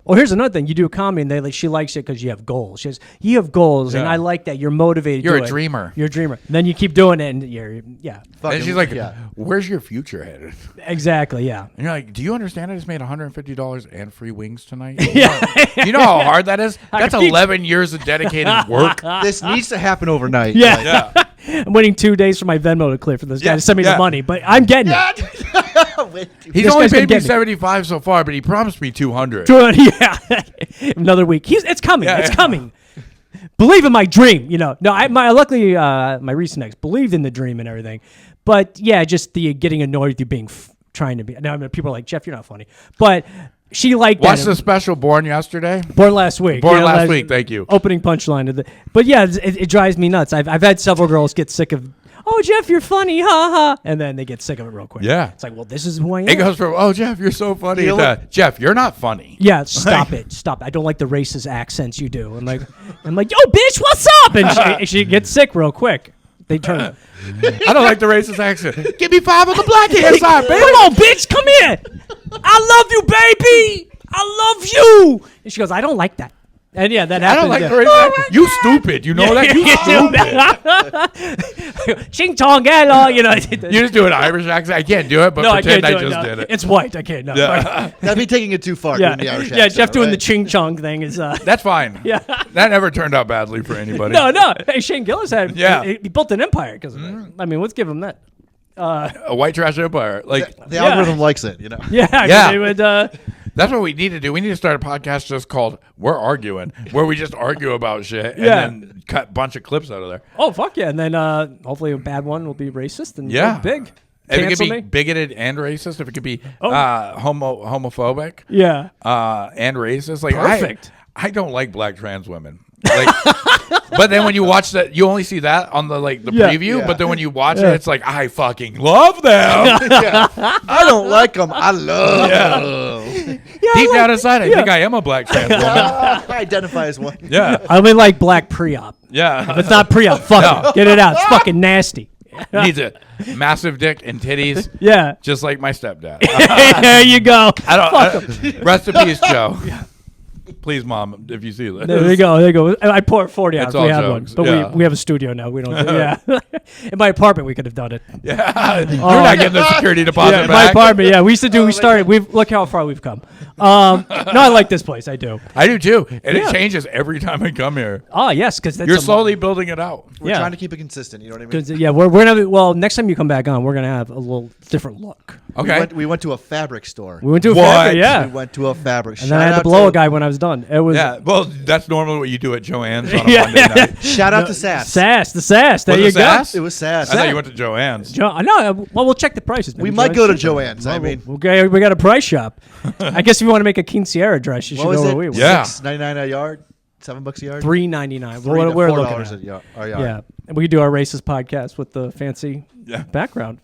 Well, here's another thing. You do a comedy, and she likes it because you have goals. She says, you have goals, and I like that. You're motivated You're to do a it. dreamer. You're a dreamer. Then you keep doing it, and And she's like, where's your future headed? Exactly, yeah. And you're like, do you understand I just made $150 and free wings tonight? You know how hard that is? That's 11 years of dedicated work. This needs to happen overnight. Yeah. I'm waiting 2 days for my Venmo to clear for this guy to send me the money, but I'm getting it. He's only paid me 75 so far, but he promised me 200. Another week. It's coming. It's coming. Believe in my dream, No, luckily my recent ex believed in the dream and everything, but just the getting annoyed with you being trying to be. Now people are like, Jeff, you're not funny, but she liked that. Watch the special Born yesterday. Born last week. Born last week. Thank you. Opening punchline of the. But it drives me nuts. I've had several girls get sick of. Oh, Jeff, you're funny, ha ha, and then they get sick of it real quick. Yeah, it's like, well, this is who I am. It goes from, oh, Jeff, you're so funny, to, Jeff, you're not funny. Yeah, stop it. I don't like the racist accents you do. I'm like, yo, bitch, what's up? And she gets sick real quick. They turn. I don't like the racist accent. Give me 5 on the black hand side, baby. Come on, bitch, come here. I love you, baby. I love you. And she goes, I don't like that. And that happens. I don't like the racist accent. You stupid. You know that? You stupid. Ching chong, hello. You just do an Irish accent. I can't do it, but pretend I just did it. It's white. I can't. No. Yeah. That'd be taking it too far. Doing the Irish accent, Jeff doing the ching chong thing is. That's fine. Yeah. That never turned out badly for anybody. No. Hey, Shane Gillis he built an empire because of it. I mean, let's give him that. A white trash empire. Like the algorithm likes it, Yeah. They would, that's what we need to do. We need to start a podcast just called We're Arguing, where we just argue about shit and then cut a bunch of clips out of there. Oh, fuck yeah. And then hopefully a bad one will be racist and big. If it could be bigoted and racist, if it could be homophobic and racist. Like, perfect. I don't like black trans women. Like, but then when you watch that, you only see that on the preview. Yeah. But then when you watch it, it's like, I fucking love them. I don't like them. I love them. Deep down inside, I think I am a black trans woman. I identify as one. Yeah. I only like black pre-op. Yeah. If it's not pre-op, fuck it. Get it out. It's fucking nasty. Needs a massive dick and titties. Yeah. Just like my stepdad. There you go. Rest in peace, Joe. Please, Mom, if you see this. There you go. I poured 40 ounce. We have jokes. one. But we have a studio now. We don't do In my apartment, we could have done it. Yeah. You're not getting the security deposit back. My apartment, we started. Look how far we've come. No, I like this place. I do. I do too. And it changes every time I come here. Oh, yes. Because you're slowly building it out. We're trying to keep it consistent. You know what I mean? Yeah, we're going to, next time you come back on, we're going to have a little different look. Okay. We went to a fabric store. We went to a fabric, We went to a fabric. And then I had to blow a guy when I was done. It was. Yeah, well, that's normally what you do at Joanne's on a Monday night. Shout out to Sass. The Sass. There you go. It was Sass. I thought you went to Joanne's. No, we'll check the prices. We might go to Joanne's. I mean, we got a price shop. I guess if you want to make a quinceañera dress, you should go where we were. Yeah. $6.99 a yard. $7 a yard. $3.99. We're looking at our yard. Yeah, and we could do our racist podcast with the fancy background.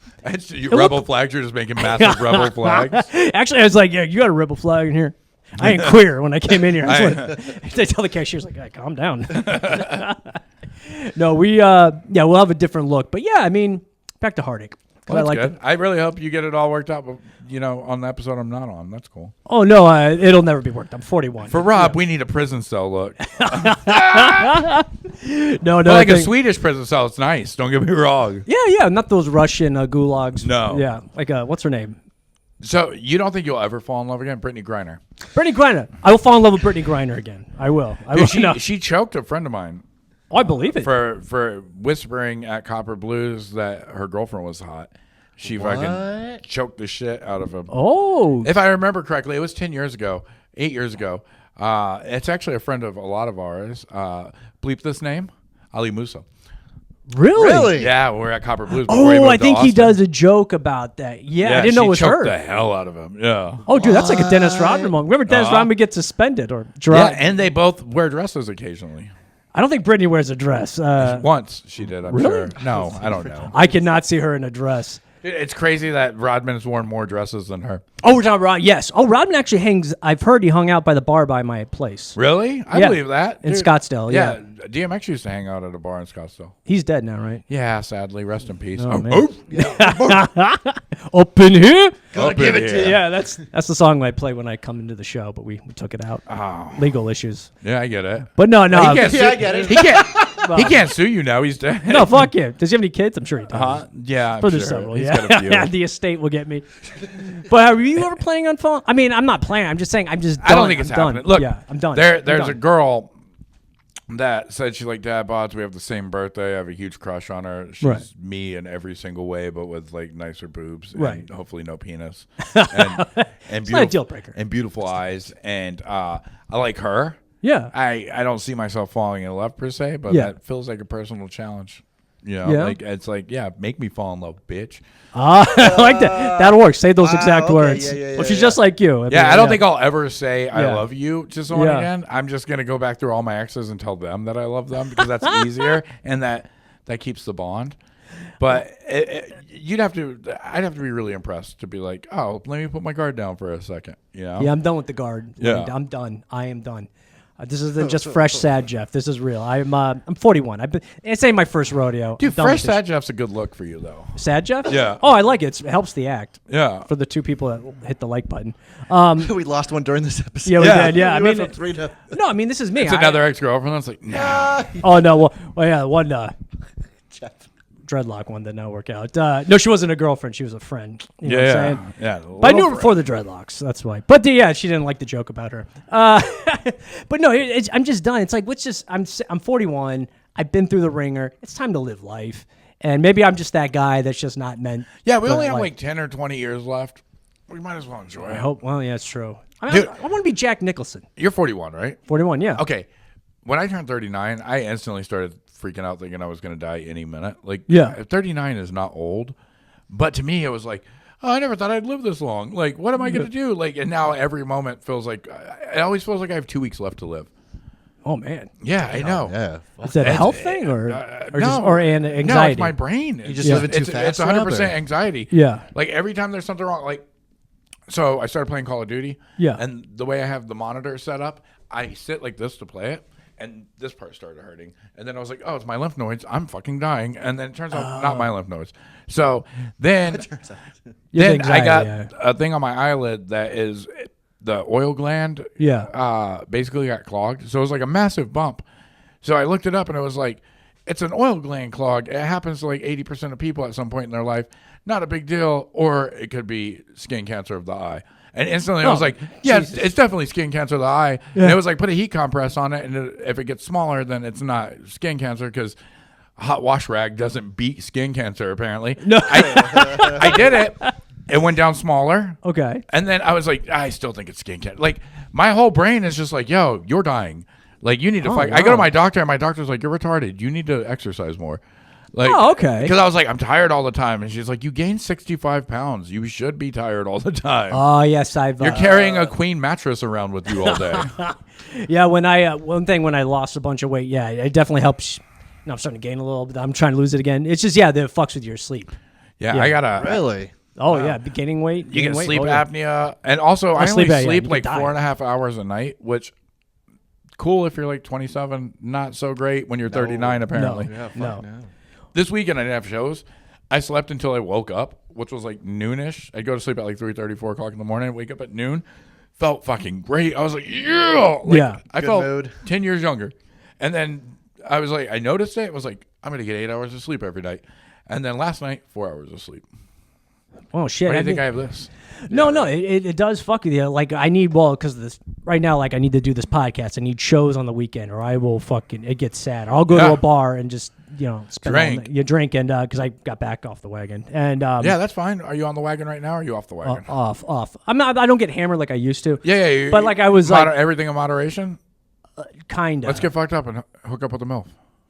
Rebel flags. You're just making massive rebel flags. Actually, I was like, you got a rebel flag in here. I ain't queer when I came in here. They tell the cashiers like, calm down. No, we'll have a different look. But yeah, I mean, back to Heartache. Well, that's good. I really hope you get it all worked out. But, on the episode I'm not on. That's cool. Oh no, it'll never be worked. I'm 41. For Rob, we need a prison cell look. No, like a Swedish prison cell. It's nice. Don't get me wrong. Yeah, not those Russian gulags. No. Yeah, like what's her name? So you don't think you'll ever fall in love again, Brittany Griner? Brittany Griner. I will fall in love with Brittany Griner again. I will. She choked a friend of mine. Oh, I believe it. For whispering at Copper Blues that her girlfriend was hot. She fucking choked the shit out of him. Oh. If I remember correctly, it was 8 years ago. It's actually a friend of a lot of ours. Bleep this name, Ali Musa. Really? Yeah, we're at Copper Blues. I think he does a joke about that. Yeah, I didn't know it was her. She choked the hell out of him. Yeah. Oh, dude, that's like a Dennis Rodman moment. Remember Dennis Rodman gets suspended or dropped? Yeah, and they both wear dresses occasionally. I don't think Brittany wears a dress. Once she did, I'm sure. No, I don't know. I cannot see her in a dress. It's crazy that Rodman's worn more dresses than her. Oh, we're talking Rod. Yes. Oh, Rodman actually hangs. I've heard he hung out by the bar by my place. Really? I Yeah. believe that. In Dude. Scottsdale, yeah. DMX used to hang out at a bar in Scottsdale. He's dead now, right? Yeah, sadly. Rest in peace. Oh, man. Up in here. Gotta give it to you. Yeah, that's the song I play when I come into the show, but we took it out. Oh. Legal issues. Yeah, I get it. But no. He can't Yeah, I get it. He can't sue you now. He's dead. No, fuck him. Does he have any kids? I'm sure he does. Yeah, I'm But sure. there's several. He's Yeah. got a few. The estate will get me. But are you ever planning on falling? I mean, I'm not planning. I'm just saying. I'm just. Done. I don't think it's I'm done. happening. Look, yeah, I'm done. There's I'm a done. girl that said she liked dad bods. We have the same birthday. I have a huge crush on her. She's Right. me in every single way, but with like nicer boobs and Right. hopefully no penis and not a deal breaker. and beautiful eyes. And I like her. Yeah. I don't see myself falling in love per se, but Yeah. that feels like a personal challenge. You know, Yeah. like it's like, yeah, make me fall in love, bitch. I like that. That'll work. Say those exact okay. words. Yeah, Well, she's just like you. Yeah, I don't think I'll ever say I Yeah. love you to someone Yeah. again. I'm just gonna go back through all my exes and tell them that I love them because that's easier and that keeps the bond. But I'd have to be really impressed to be like, oh, let me put my guard down for a second. You know? Yeah, I'm done with the guard. Yeah. I'm done. I am done. This isn't just fresh sad Jeff. This is real. I'm 41. It's ain't my first rodeo. Dude, I'm done fresh with this sad Jeff's a good look for you though. sad Jeff. Yeah. Oh, I like it. It helps the act. Yeah. For the two people that hit the like button. We lost one during this episode. Yeah, we Yeah. did. Yeah, We I went mean, from 3 to no, I mean this is me. It's another ex-girlfriend that's like, nah. Oh no. Well, yeah, one Jeff. dreadlock one that didn't work out. No, she wasn't a girlfriend. She was a friend. You know what I'm saying? Yeah. But I knew her before the dreadlocks. That's why. But yeah, she didn't like the joke about her. But no, I'm just done. It's like, I'm 41. I've been through the ringer. It's time to live life. And maybe I'm just that guy that's just not meant. Yeah, we for only have life. like 10 or 20 years left. We might as well enjoy I it. hope. Well, yeah, it's true. I Dude. want to be Jack Nicholson. You're 41, right? 41. Yeah. Okay. When I turned 39, I instantly started freaking out thinking I was going to die any minute. Like, Yeah. 39 is not old. But to me, it was like, oh, I never thought I'd live this long. Like, what am I going to do? Like, and now every moment feels like, it always feels like I have 2 weeks left to live. Oh man. Yeah, I know. Yeah. Is that a health thing or an No, anxiety? it's my brain. You just living too it's, fast, It's 100% Rob, or- anxiety. Yeah. Like, every time there's something wrong, like, so I started playing Call of Duty. Yeah. And the way I have the monitor set up, I sit like this to play it. And this part started hurting. And then I was like, oh, it's my lymph nodes. I'm fucking dying. And then it turns out not my lymph nodes. So then, You have I got anxiety, a thing on my eyelid that is the oil gland. Yeah. Basically got clogged. So it was like a massive bump. So I looked it up and it was like, it's an oil gland clog. It happens to like 80% of people at some point in their life. Not a big deal. Or it could be skin cancer of the eye. And instantly I was like, yeah, it's definitely skin cancer of the eye. Yeah. And it was like, put a heat compress on it. And if it gets smaller, then it's not skin cancer because hot wash rag doesn't beat skin cancer, apparently. No. I did it. It went down smaller. Okay. And then I was like, I still think it's skin cancer. Like, my whole brain is just like, yo, you're dying. Like, you need to fight. I go to wow. my doctor, and my doctor's like, you're retarded. You need to exercise more. Like, Oh, okay. Because I was like, I'm tired all the time. And she's like, you gained 65 pounds. You should be tired all the time. Oh yes, I've. You're carrying a queen mattress around with you all day. Yeah, when one thing when I lost a bunch of weight, yeah, it definitely helps. No, I'm starting to gain a little bit. I'm trying to lose it again. It's just that it fucks with your sleep. Yeah, Yeah. I got to. Really? Oh yeah, gaining weight. You gaining get weight? sleep Oh, yeah. apnea. And also, I only sleep apnea, sleep you like could die. 4.5 hours a night, which cool if you're like 27. Not so great when you're 39, apparently. Yeah, fuck No. no. This weekend, I didn't have shows. I slept until I woke up, which was like noonish. I'd go to sleep at like 3:30, 4 o'clock in the morning, wake up at noon. Felt fucking great. I was like, yeah. Like, Yeah. I Good felt mood. 10 years younger. And then I was like, I noticed it. I was like, I'm going to get 8 hours of sleep every night. And then last night, 4 hours of sleep. Oh shit! Why do you think mean- I have this? No, it does fuck with you. Like I need because this right now, like I need to do this podcast. I need shows on the weekend, or I will it gets sad. Or I'll go to Yeah. a bar and just spend all Drink. night- you drink and because I got back off the wagon and Yeah, that's fine. Are you on the wagon right now or are you off the wagon? off. I'm not. I don't get hammered like I used to. Yeah. But like I was like everything in moderation? kind of. Let's get fucked up and hook up with the MILF.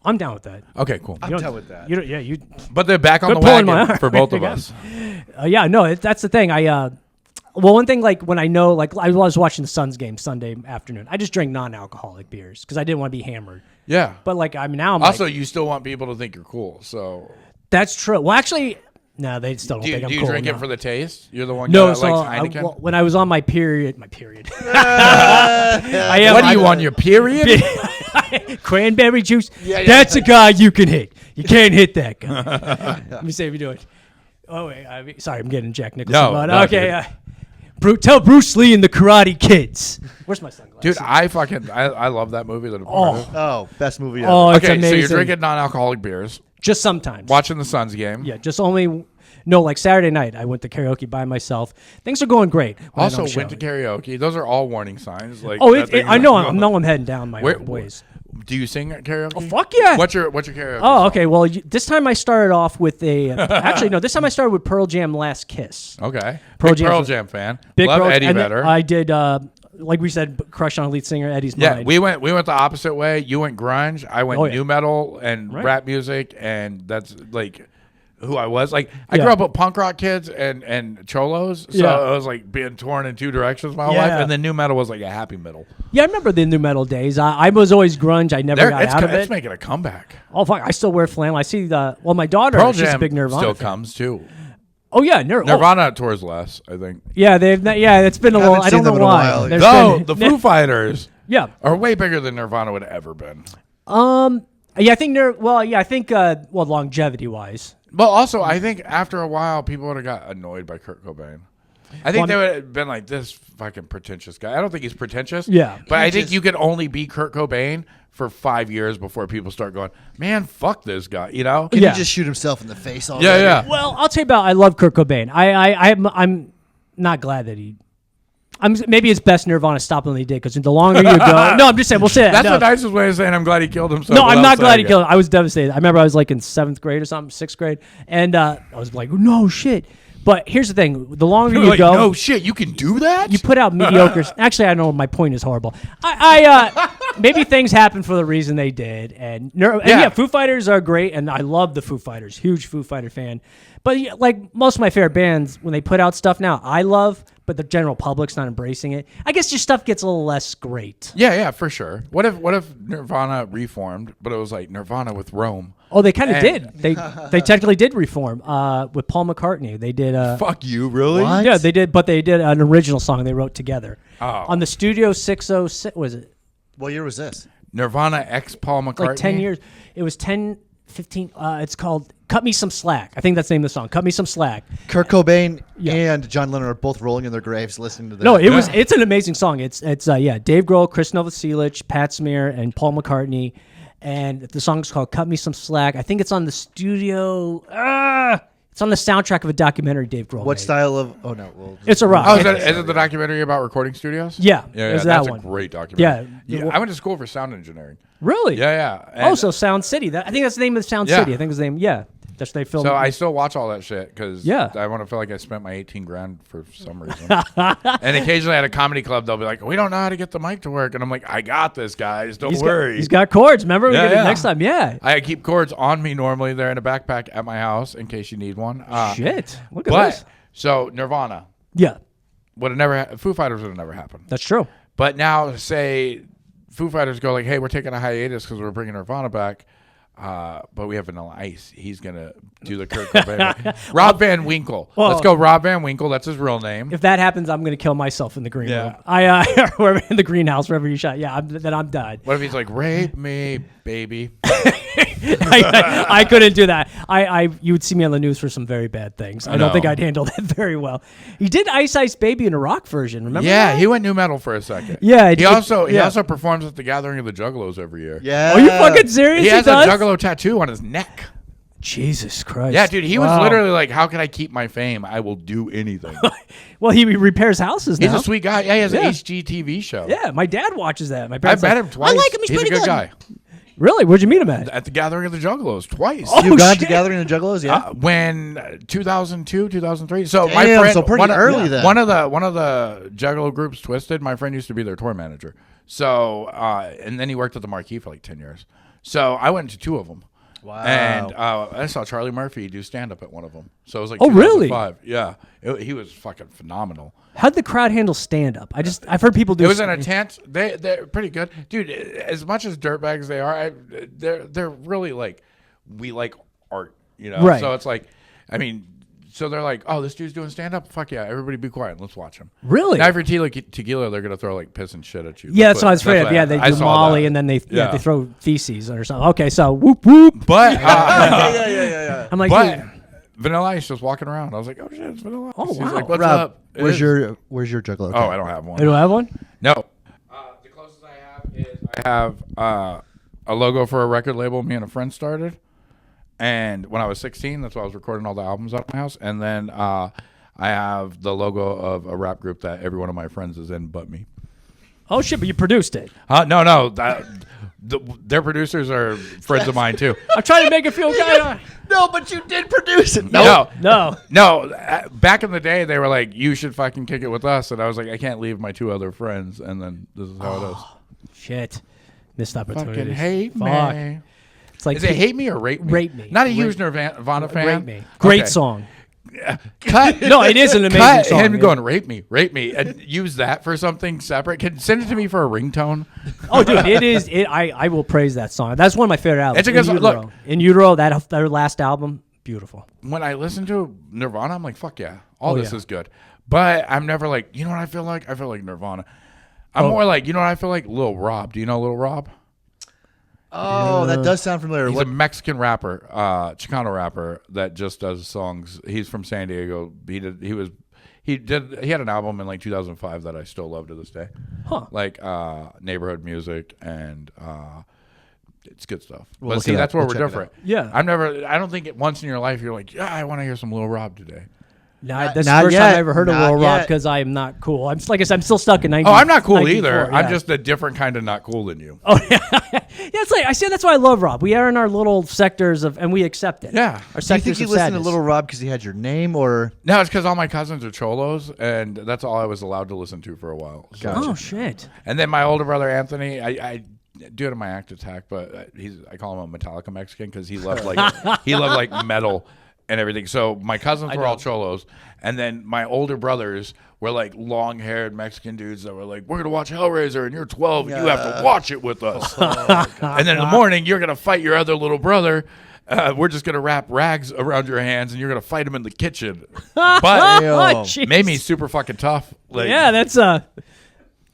I'm down with that. Okay, cool. I'm done with that. You. But they're back on Good the pull in my wagon arm. for both of Yeah. us. Yeah, no, that's the thing. One thing, like when I know, like I was watching the Suns game Sunday afternoon, I just drank non-alcoholic beers because I didn't want to be hammered. Yeah. But like, I mean, now I'm Also, like, you still want people to think you're cool, so that's true. Well, actually, No, they still don't Do think I'm you cool drink it enough. for the taste? You're the one No, that so likes Heineken? when I was on my period. I am. What are you on your period? Cranberry juice. That's a guy you can hit. You can't hit that guy. Let me see if you do it. Oh wait, sorry, I'm getting Jack Nicholson. No, Okay. Tell Bruce Lee and the Karate Kids. Where's my sunglasses? Dude, I love that movie. Oh, best movie ever. Oh, it's Okay, amazing. so you're drinking non-alcoholic beers, just sometimes. watching the Suns game. Yeah, just only. No, like Saturday night, I went to karaoke by myself. Things are going great. when I Also, don't went to show. karaoke. Those are all warning signs. Like, Oh, that thing's I know. like- I know. I'm heading down my Where- own ways. Do you sing at karaoke? Oh, fuck yeah. What's your karaoke? Oh, song? okay. Well, this time I started off with a. Actually, no. This time I started with Pearl Jam "Last Kiss." Okay. Pearl Big Jam's Pearl a- Jam fan. Big Love Pearl- Eddie and then better. I did, like we said, crush on lead singer Eddie's Yeah, Mind. we went the opposite way. You went grunge. I went Oh, yeah. new metal and Right. rap music, and that's like who I was. Like I Yeah. grew up with punk rock kids and cholos, so Yeah. I was like being torn in two directions my whole Yeah. life. And then new metal was like a happy middle. Yeah, I remember the new metal days. I was always grunge. I never got out of It's it. making a comeback. Oh fuck! I still wear flannel. I see my daughter. Pearl she's a Jam big Nirvana still fan. comes too. Oh yeah, Nirvana. Nirvana tours less, I think. Yeah, it's been a Haven't little. I seen don't know them in a why. while. There's No, been- the Foo Fighters Yeah. are way bigger than Nirvana would have ever been. Yeah, I think longevity wise. But also, I think after a while, people would have got annoyed by Kurt Cobain. I think they would have been like, this fucking pretentious guy. I don't think he's pretentious. Yeah. But I think you can only be Kurt Cobain for 5 years before people start going, man, fuck this guy, you know? Can Yeah. he just shoot himself in the face already? Yeah, yeah. Well, I'll tell you about. I love Kurt Cobain. I'm not glad that he. Maybe it's best Nirvana stopped when they did because the longer you go. No, I'm just saying. We'll say that. That's no. the nicest way of saying I'm glad he killed himself. No, I'm without not glad saying he it. killed him. I was devastated. I remember I was like in 7th grade or something, 6th grade, and I was like, no shit. But here's the thing: the longer You're you like, go, no shit, you can do that? you put out mediocre. Actually, I know my point is horrible. Maybe things happen for the reason they did, and Foo Fighters are great, and I love the Foo Fighters. Huge Foo Fighter fan. But yeah, like most of my favorite bands, when they put out stuff now, I love, but the general public's not embracing it. I guess your stuff gets a little less great. Yeah, for sure. What if Nirvana reformed, but it was like Nirvana with Rome? Oh, they kind of And- did. They technically did reform with Paul McCartney. They did. Fuck you, really? What? Yeah, they did. But they did an original song they wrote together Oh. on the Studio 606. Was it What year was this? Nirvana x Paul McCartney? like 10 years? It was 10, 15. It's called "Cut Me Some Slack." I think that's the name of the song. "Cut Me Some Slack." Kurt Cobain Yeah. and John Lennon are both rolling in their graves listening to this. No, it's an amazing song. It's Dave Grohl, Chris Novoselic, Pat Smear, and Paul McCartney. And the song's called "Cut Me Some Slack." I think it's on the studio. It's on the soundtrack of a documentary Dave Grohl What made. style of? Oh no, well, It's a rock. Oh, is it the documentary about recording studios? Yeah, Yeah, it was that's that a one. great documentary. Yeah. I went to school for sound engineering. Really? Yeah. Oh, And so Sound City. I think that's the name of Sound Yeah. City. I think it's the name. Yeah, that's they filmed. So I still watch all that shit because Yeah. I want to feel like I spent my 18 grand for some reason. And occasionally at a comedy club, they'll be like, we don't know how to get the mic to work. And I'm like, I got this, guys. Don't worry. He's got chords. Remember, we Yeah, get it yeah. next time. Yeah. I keep cords on me normally. They're in a backpack at my house in case you need one. Shit. Look at this. But so Nirvana Yeah, would have never, Foo Fighters would have never happened. that's true. But now, say Foo Fighters go like, hey, we're taking a hiatus because we're bringing Nirvana back. But we have Vanilla Ice. He's going to do the Kurt Cobain. Rob Van Winkle. Well- Let's go Rob Van Winkle. That's his real name. If that happens, I'm going to kill myself in the green Yeah. room. Wherever in the greenhouse, wherever you shot. Yeah, then I'm died. What if he's like, rape me, baby? I couldn't do that. You would see me on the news for some very bad things. I don't know. think I'd handle that very well. He did Ice Ice Baby in a rock version. Remember? Yeah, that? he went new metal for a second. Yeah, He yeah. also performs at the Gathering of the Juggalos every year. yeah. Are you fucking serious? He has a does? Juggalo tattoo on his neck. Jesus Christ. Yeah, dude, he was Wow. literally like, how can I keep my fame? I will do anything. Well, he repairs houses now. He's a sweet guy. Yeah, he has Yeah. an HGTV show. Yeah, my dad watches that. My I parents met like, him twice. I like him. He's a pretty good good. guy. Really? Where'd you meet him at? At the Gathering of the Juggalos twice. Oh, You've gone shit. to Gathering of the Juggalos, yeah. When 2002, 2003. So my Damn, friend, so pretty early then. One of the Juggalo groups, Twisted. My friend used to be their tour manager. So and then he worked at the Marquee for like 10 years. So I went to two of them. Wow. And I saw Charlie Murphy do stand up at one of them. So it was like Oh, really? 2005. Yeah, he was fucking phenomenal. How'd the crowd handle stand up? I've heard people do. It was in a tent. They're pretty good, dude. As much as dirtbags they are, they're really like, we like art, you know. Right. So it's like, I mean, so they're like, oh, this dude's doing stand up. Fuck yeah, everybody be quiet. Let's watch him. Really? Now, for tequila, they're gonna throw like piss and shit at you. Yeah, that's what I was afraid of. Yeah, they do Molly and then they throw feces or something. Okay, so whoop whoop. But yeah. I'm like, but Vanilla Ice just walking around. I was like, oh shit, it's Vanilla Ice. Oh, He's wow. like, what's Rob, up? where's your juggalo? Oh, I don't have one. you don't have one? No. The closest I have is I have a logo for a record label me and a friend started. And when I was 16, that's why I was recording all the albums out of my house. And then I have the logo of a rap group that every one of my friends is in but me. Oh, shit, but you produced it. No. Their producers are friends of mine, too. I'm trying to make it feel kind of... No, but you did produce it. No. No. Back in the day, they were like, you should fucking kick it with us. And I was like, I can't leave my two other friends. And then this is how it is. Shit. Missed opportunity. Fucking hate Fuck. me. It's like Is it hate me or rape me? Rape me. Not a huge Nirvana fan. Rape me. Great Okay. song. Cut. No, it is an amazing Cut song. him yeah. going rape me, and use that for something separate. Can send it to me for a ringtone. Oh, dude, it is. I will praise that song. That's one of my favorite albums. It's a good song. Look. In Utero, their last album, beautiful. When I listen to Nirvana, I'm like, fuck yeah, all Oh, this yeah. is good. But I'm never like, you know what I feel like? I feel like Nirvana. I'm more like, you know what I feel like? Lil Rob. Do you know Lil Rob? Oh, that does sound familiar. He's What? a Mexican rapper, Chicano rapper that just does songs. He's from San Diego. He had an album in like 2005 that I still love to this day. Huh. Like neighborhood music and it's good stuff. We'll But look see, it that's up. where We'll we're check it different. Yeah. I don't think once in your life you're like, yeah, I want to hear some Lil Rob today. That's the not first yet. time I ever heard of Not Lil Rob yet. because I am not cool. I'm like I said, I'm still stuck in 19. Oh, I'm not cool 94, either. yeah. I'm just a different kind of not cool than you. Oh yeah, yeah. It's like I say. That's why I love Rob. We are in our little sectors of, and we accept it. Yeah. Our Do you sectors think you of listened sadness. to Little Rob because he had your name, or No, it's because all my cousins are cholos, and that's all I was allowed to listen to for a while. So. Gotcha. Oh shit. And then my older brother Anthony, I do it in my act attack, but I call him a Metallica Mexican because he loved like metal and everything. So my cousins were all cholos, and then my older brothers were like long-haired Mexican dudes that were like, "We're gonna watch Hellraiser, and you're 12, and you have to watch it with us." And then in the morning, you're gonna fight your other little brother. We're just gonna wrap rags around your hands, and you're gonna fight him in the kitchen. But Oh, jeez. made me super fucking tough. Like, Yeah, that's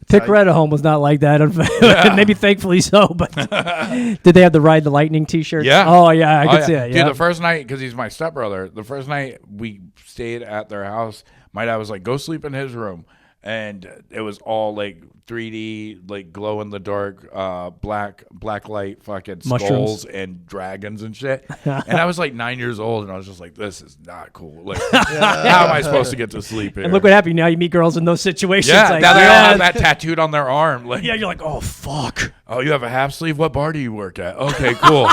Picaretta home was not like that. Maybe thankfully so. But did they have the Ride the Lightning T-shirt? Yeah. Oh yeah, I could see it. Yeah. Dude, the first night, because he's my stepbrother, the first night we stayed at their house, my dad was like, go sleep in his room. And it was all like 3D, like glow in the dark, black light, fucking Mushrooms. skulls and dragons and shit. And I was like 9 years old, and I was just like, "This is not cool. Like, how am I supposed to get to sleep here?" and look what happened. Now you meet girls in those situations. Yeah, like, now they all have that tattooed on their arm. Like, yeah, you're like, oh fuck. oh, you have a half sleeve. What bar do you work at? Okay, cool.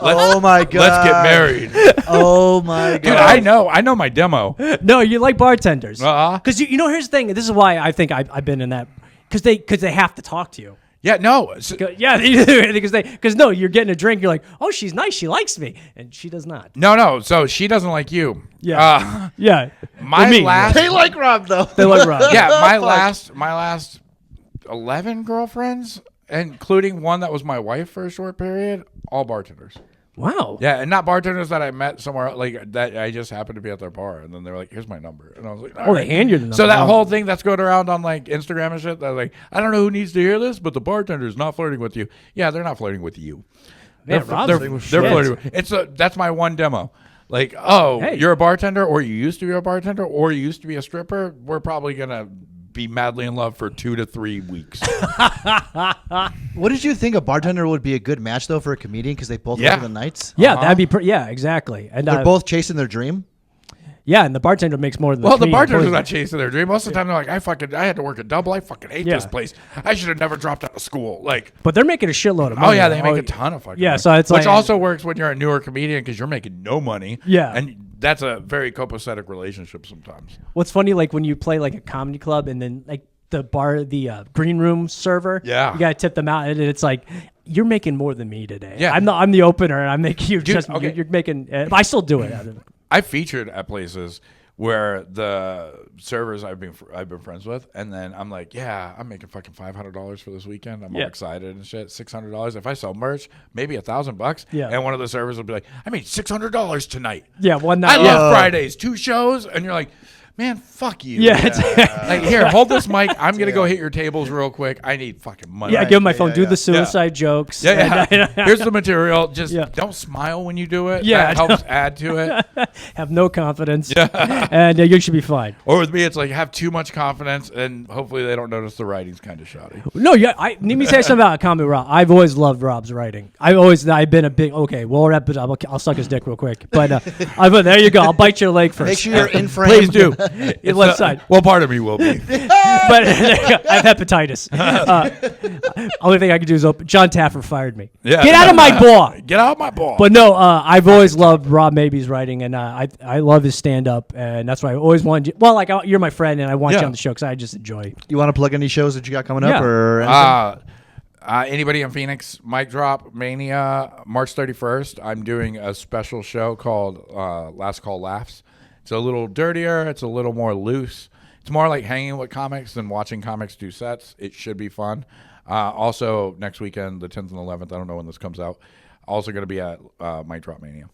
oh my god, Let's get married. Oh my god, Dude, I know my demo. No, you like bartenders. Uh-huh. Because you know, here's the thing. This is why I think I've been in that. Because they have to talk to you. Yeah, no. Yeah, because no, you're getting a drink. You're like, oh, she's nice. She likes me, and she does not. No. So she doesn't like you. Yeah. Yeah. My Me. last. they like Rob though. They like Rob. Yeah, my Fuck. last 11 girlfriends, including one that was my wife for a short period, all bartenders. Wow. Yeah, and not bartenders that I met somewhere like that. I just happened to be at their bar, and then they were like, "Here's my number," and I was like, Oh, they hand you the number. So that Oh. whole thing that's going around on like Instagram and shit, that like, I don't know who needs to hear this, but the bartender's not flirting with you. Yeah, they're not flirting with you. Man, They're Rob's they're shit. flirting. That's my one demo. Like, oh, Hey. you're a bartender, or you used to be a bartender, or you used to be a stripper. We're probably gonna be madly in love for 2 to 3 weeks. What did you think? A bartender would be a good match though for a comedian because they both Yeah. work the nights. Yeah, that'd be. Yeah, exactly. And They're both chasing their dream. Yeah, and the bartender makes more than Well, the comedian. bartender's not chasing their dream. Most of the time, they're like, I had to work a double. I fucking hate Yeah. this place. I should have never dropped out of school. Like, But they're making a shitload of oh money. yeah, they make a ton of fucking Yeah, money. so it's which like- also works when you're a newer comedian because you're making no money. Yeah. and that's a very copacetic relationship sometimes. What's funny, like when you play like a comedy club and then like the green room server. Yeah. You gotta tip them out, and it's like you're making more than me today. Yeah. I'm the opener, and I'm making you Dude, just okay. you're making. I still do it. I featured at places where the servers I've been friends with, and then I'm like, yeah, I'm making fucking $500 for this weekend. I'm all excited and shit. $600. If I sell merch, maybe $1,000. Yeah. And one of the servers will be like, I made $600 tonight. Yeah, one night. I love Fridays, 2 shows, and you're like, man, fuck you. Yeah, it's- Like, here, hold this mic. I'm gonna go hit your tables real quick. I need fucking money. yeah. Give him my phone. Do yeah. the suicide jokes. Yeah. Here's the material. Just Yeah. don't smile when you do it. Yeah. That helps add to it. Have no confidence. And you should be fine. Or with me, it's like have too much confidence, and hopefully they don't notice the writing's kind of shoddy. No, yeah. Let me say something about comedy Rob. I've always loved Rob's writing. I've been a big. Okay, we'll wrap it up. I'll suck his dick real quick. But there you go. I'll bite your leg first. Make sure you're in frame. Please do. Your left side. Well, part of me will be. But I have hepatitis. Only thing I can do is open. John Taffer fired me. Yeah. Get out of my ball. Get out of my ball. But no, I've always loved Rob Maby's writing, and I love his stand up, and that's why I always wanted you. Well, like you're my friend, and I want you on the show because I just enjoy. You want to plug any shows that you got coming up Yeah. or anything? Anybody in Phoenix, Mic Drop Mania, March 31st. I'm doing a special show called Last Call Laughs. It's a little dirtier. It's a little more loose. It's more like hanging with comics than watching comics do sets. It should be fun. Also, next weekend, the 10th and 11th, I don't know when this comes out, also going to be at Mic Drop Mania.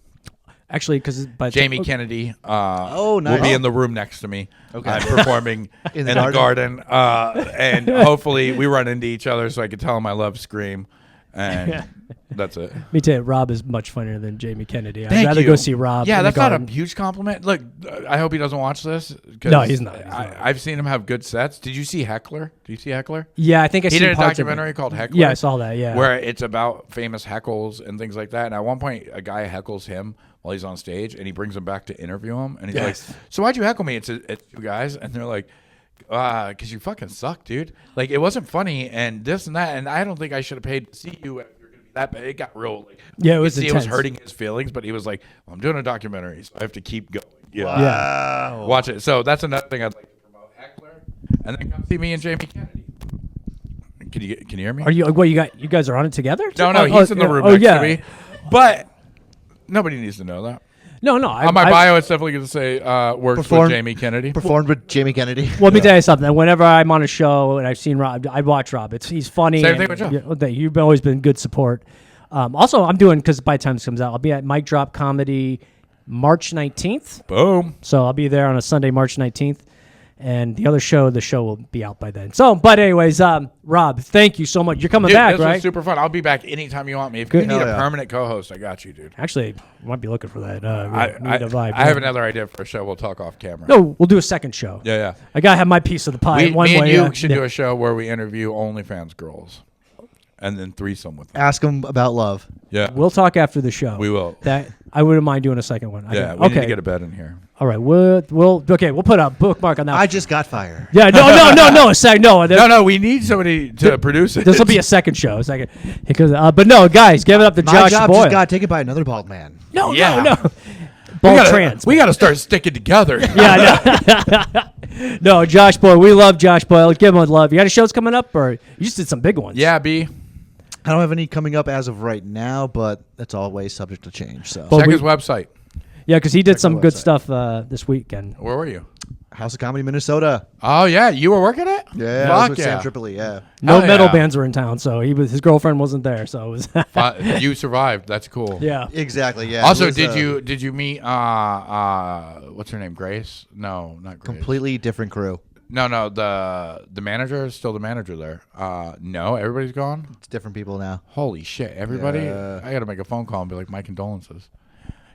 Actually, because Jamie Kennedy nice. will be in the room next to me. Okay. I'm performing in the garden. And hopefully we run into each other so I can tell him I love Scream. And that's it. me tell you, Rob is much funnier than Jamie Kennedy. I'd Thank rather you. go see Rob. Yeah, in the that's not garden. a huge compliment. Look, I hope he doesn't watch this. 'Cause No, he's not. I've seen him have good sets. Did you see Heckler? Do you see Heckler? Yeah, I think I He seen did a parts of it. documentary called Heckler. Yeah, I saw that. Yeah, Where it's about famous heckles and things like that. And at one point, a guy heckles him while he's on stage, and he brings him back to interview him. And he's like, so why'd you heckle me? It's 2 guys. And they're like, because you fucking suck, dude. Like, it wasn't funny and this and that. And I don't think I should have paid to see you. You're gonna be that bad. It got real. Like, Yeah, it you was could see it was intense. hurting his feelings, but he was like, well, I'm doing a documentary, so I have to keep going. Yeah. yeah. Watch it. So that's another thing I'd like to promote. Heckler. And then come see me and Jamie Kennedy. Can you hear me? Are you? What you guys are on it together? No, he's in the room next to me. But nobody needs to know that. No. On my bio, it's definitely going to say works with Performed- Jamie Kennedy. Performed with Jamie Kennedy. Well, let me tell you something. Whenever I'm on a show and I've seen Rob, I watch Rob. He's funny. Same and- thing with Joe. You've always been good support. Also, I'm doing, because by the time this comes out, I'll be at Mic Drop Comedy March 19th. Boom. So I'll be there on a Sunday, March 19th. And the show will be out by then. So, but anyways, Rob, thank you so much. You're coming Dude, back, this right? was super fun. I'll be back anytime you want me. If Good. you need Hell a yeah. permanent co-host, I got you, dude. Actually, I might be looking for that. I need a vibe. have another idea for a show. We'll talk off camera. No, we'll do a second show. Yeah. I gotta have my piece of the pie. Me and way, you should yeah. do a show where we interview OnlyFans girls. And then threesome with them. Ask him about love. Yeah. We'll talk after the show. We will. That I wouldn't mind doing a second one. Yeah, we okay. need to get a bed in here. All right. We'll put a bookmark on that. I just got fired. Yeah. No. A sec. No. No, we need somebody to produce it. This will be a second show. A second. Because, but no, guys, give it up to My Josh job Boyle. just got taken by another bald man. No. We Ball gotta, trans. we got to start sticking together. Yeah. No, Josh Boyle. We love Josh Boyle. Give him love. You got any shows coming up, or you just did some big ones? Yeah, B. I don't have any coming up as of right now, but that's always subject to change. So Well, Check we- his website. Yeah, because he did Check some the good website. stuff this weekend. Where were you? House of Comedy, Minnesota. Oh, yeah. You were working it? Yeah, I Fuck was with yeah. Sam Tripoli. Yeah. No Hell metal yeah. bands were in town, so his girlfriend wasn't there. So it was You survived. That's cool. yeah. Exactly. Yeah. Also, It was, did you meet what's her name? Grace? No, not Grace. completely different crew? No, the manager is still the manager there. No, everybody's gone. It's different people now. Holy shit, everybody! Yeah. I got to make a phone call and be like, my condolences.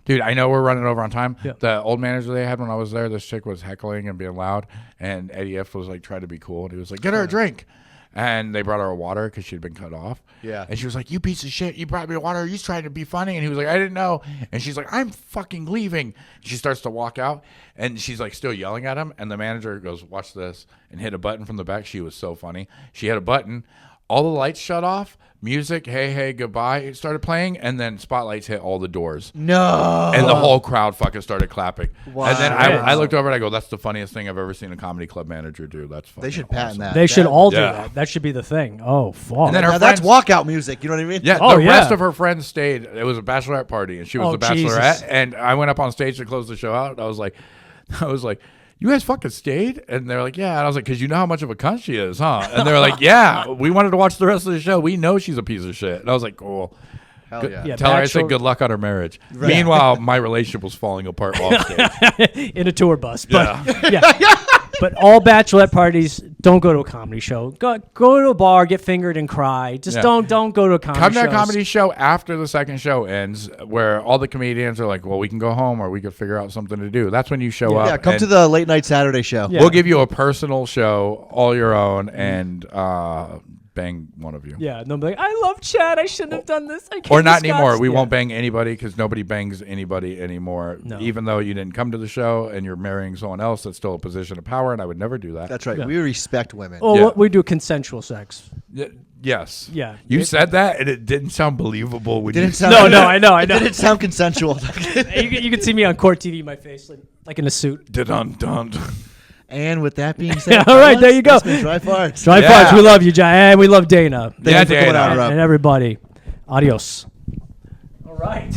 Dude, I know we're running over on time. Yeah. The old manager they had when I was there, this chick was heckling and being loud, and Eddie F was like trying to be cool, and he was like, get her a drink. And they brought her a water because she'd been cut off. Yeah. And she was like, you piece of shit, you brought me a water, you trying to be funny. And he was like, I didn't know. And she's like, I'm fucking leaving. She starts to walk out, and she's like still yelling at him. And the manager goes, watch this, and hit a button from the back. She was so funny. She hit a button. All the lights shut off. Music, hey, hey, goodbye, it started playing, and then spotlights hit all the doors. No. And the whole crowd fucking started clapping. Wow. And then I looked over and I go, that's the funniest thing I've ever seen a comedy club manager do. That's fucking They should awesome. patent that. They should That- all do Yeah. that. That should be the thing. Oh, fuck. And then her Now that's friends- walkout music. You know what I mean? Yeah, Oh, the yeah. rest of her friends stayed. It was a bachelorette party, and she was Oh, the bachelorette. Jesus. And I went up on stage to close the show out. And I was like, I was like, you guys fucking stayed? And they're like, yeah. And I was like, because you know how much of a cunt she is, huh? And they're like, yeah, we wanted to watch the rest of the show. We know she's a piece of shit. And I was like, cool. Hell yeah. Yeah, Tell her I said Bachelor- good luck on her marriage. Meanwhile, my relationship was falling apart off stage. in a tour bus. But yeah. But all bachelorette parties, don't go to a comedy show. Go to a bar, get fingered, and cry. Just Yeah. don't go to a comedy show. Come to a comedy show after the second show ends, where all the comedians are like, well, we can go home or we could figure out something to do. That's when you show up. Yeah, come and to the late night Saturday show. Yeah. We'll give you a personal show, all your own, and bang one of you. Yeah, and they'll be like, I love Chad. I shouldn't have done this. I can't Or not discuss." anymore. We Yeah. won't bang anybody because nobody bangs anybody anymore. No. Even though you didn't come to the show and you're marrying someone else, that's still a position of power, and I would never do that. That's right. Yeah. We respect women. Oh, Yeah. we do consensual sex. Yes. Yeah. You said that, and it didn't sound believable when Didn't you sound No, I know. It didn't sound consensual. You can see me on court TV, my face, like in a suit. dun. And with that being said, All right, there you go. that's been Dry Farts. Dry Yeah. Farts, we love you, Jai, and we love Dana. Thank you for coming Dana. out, Rob. And everybody. Adios. All right.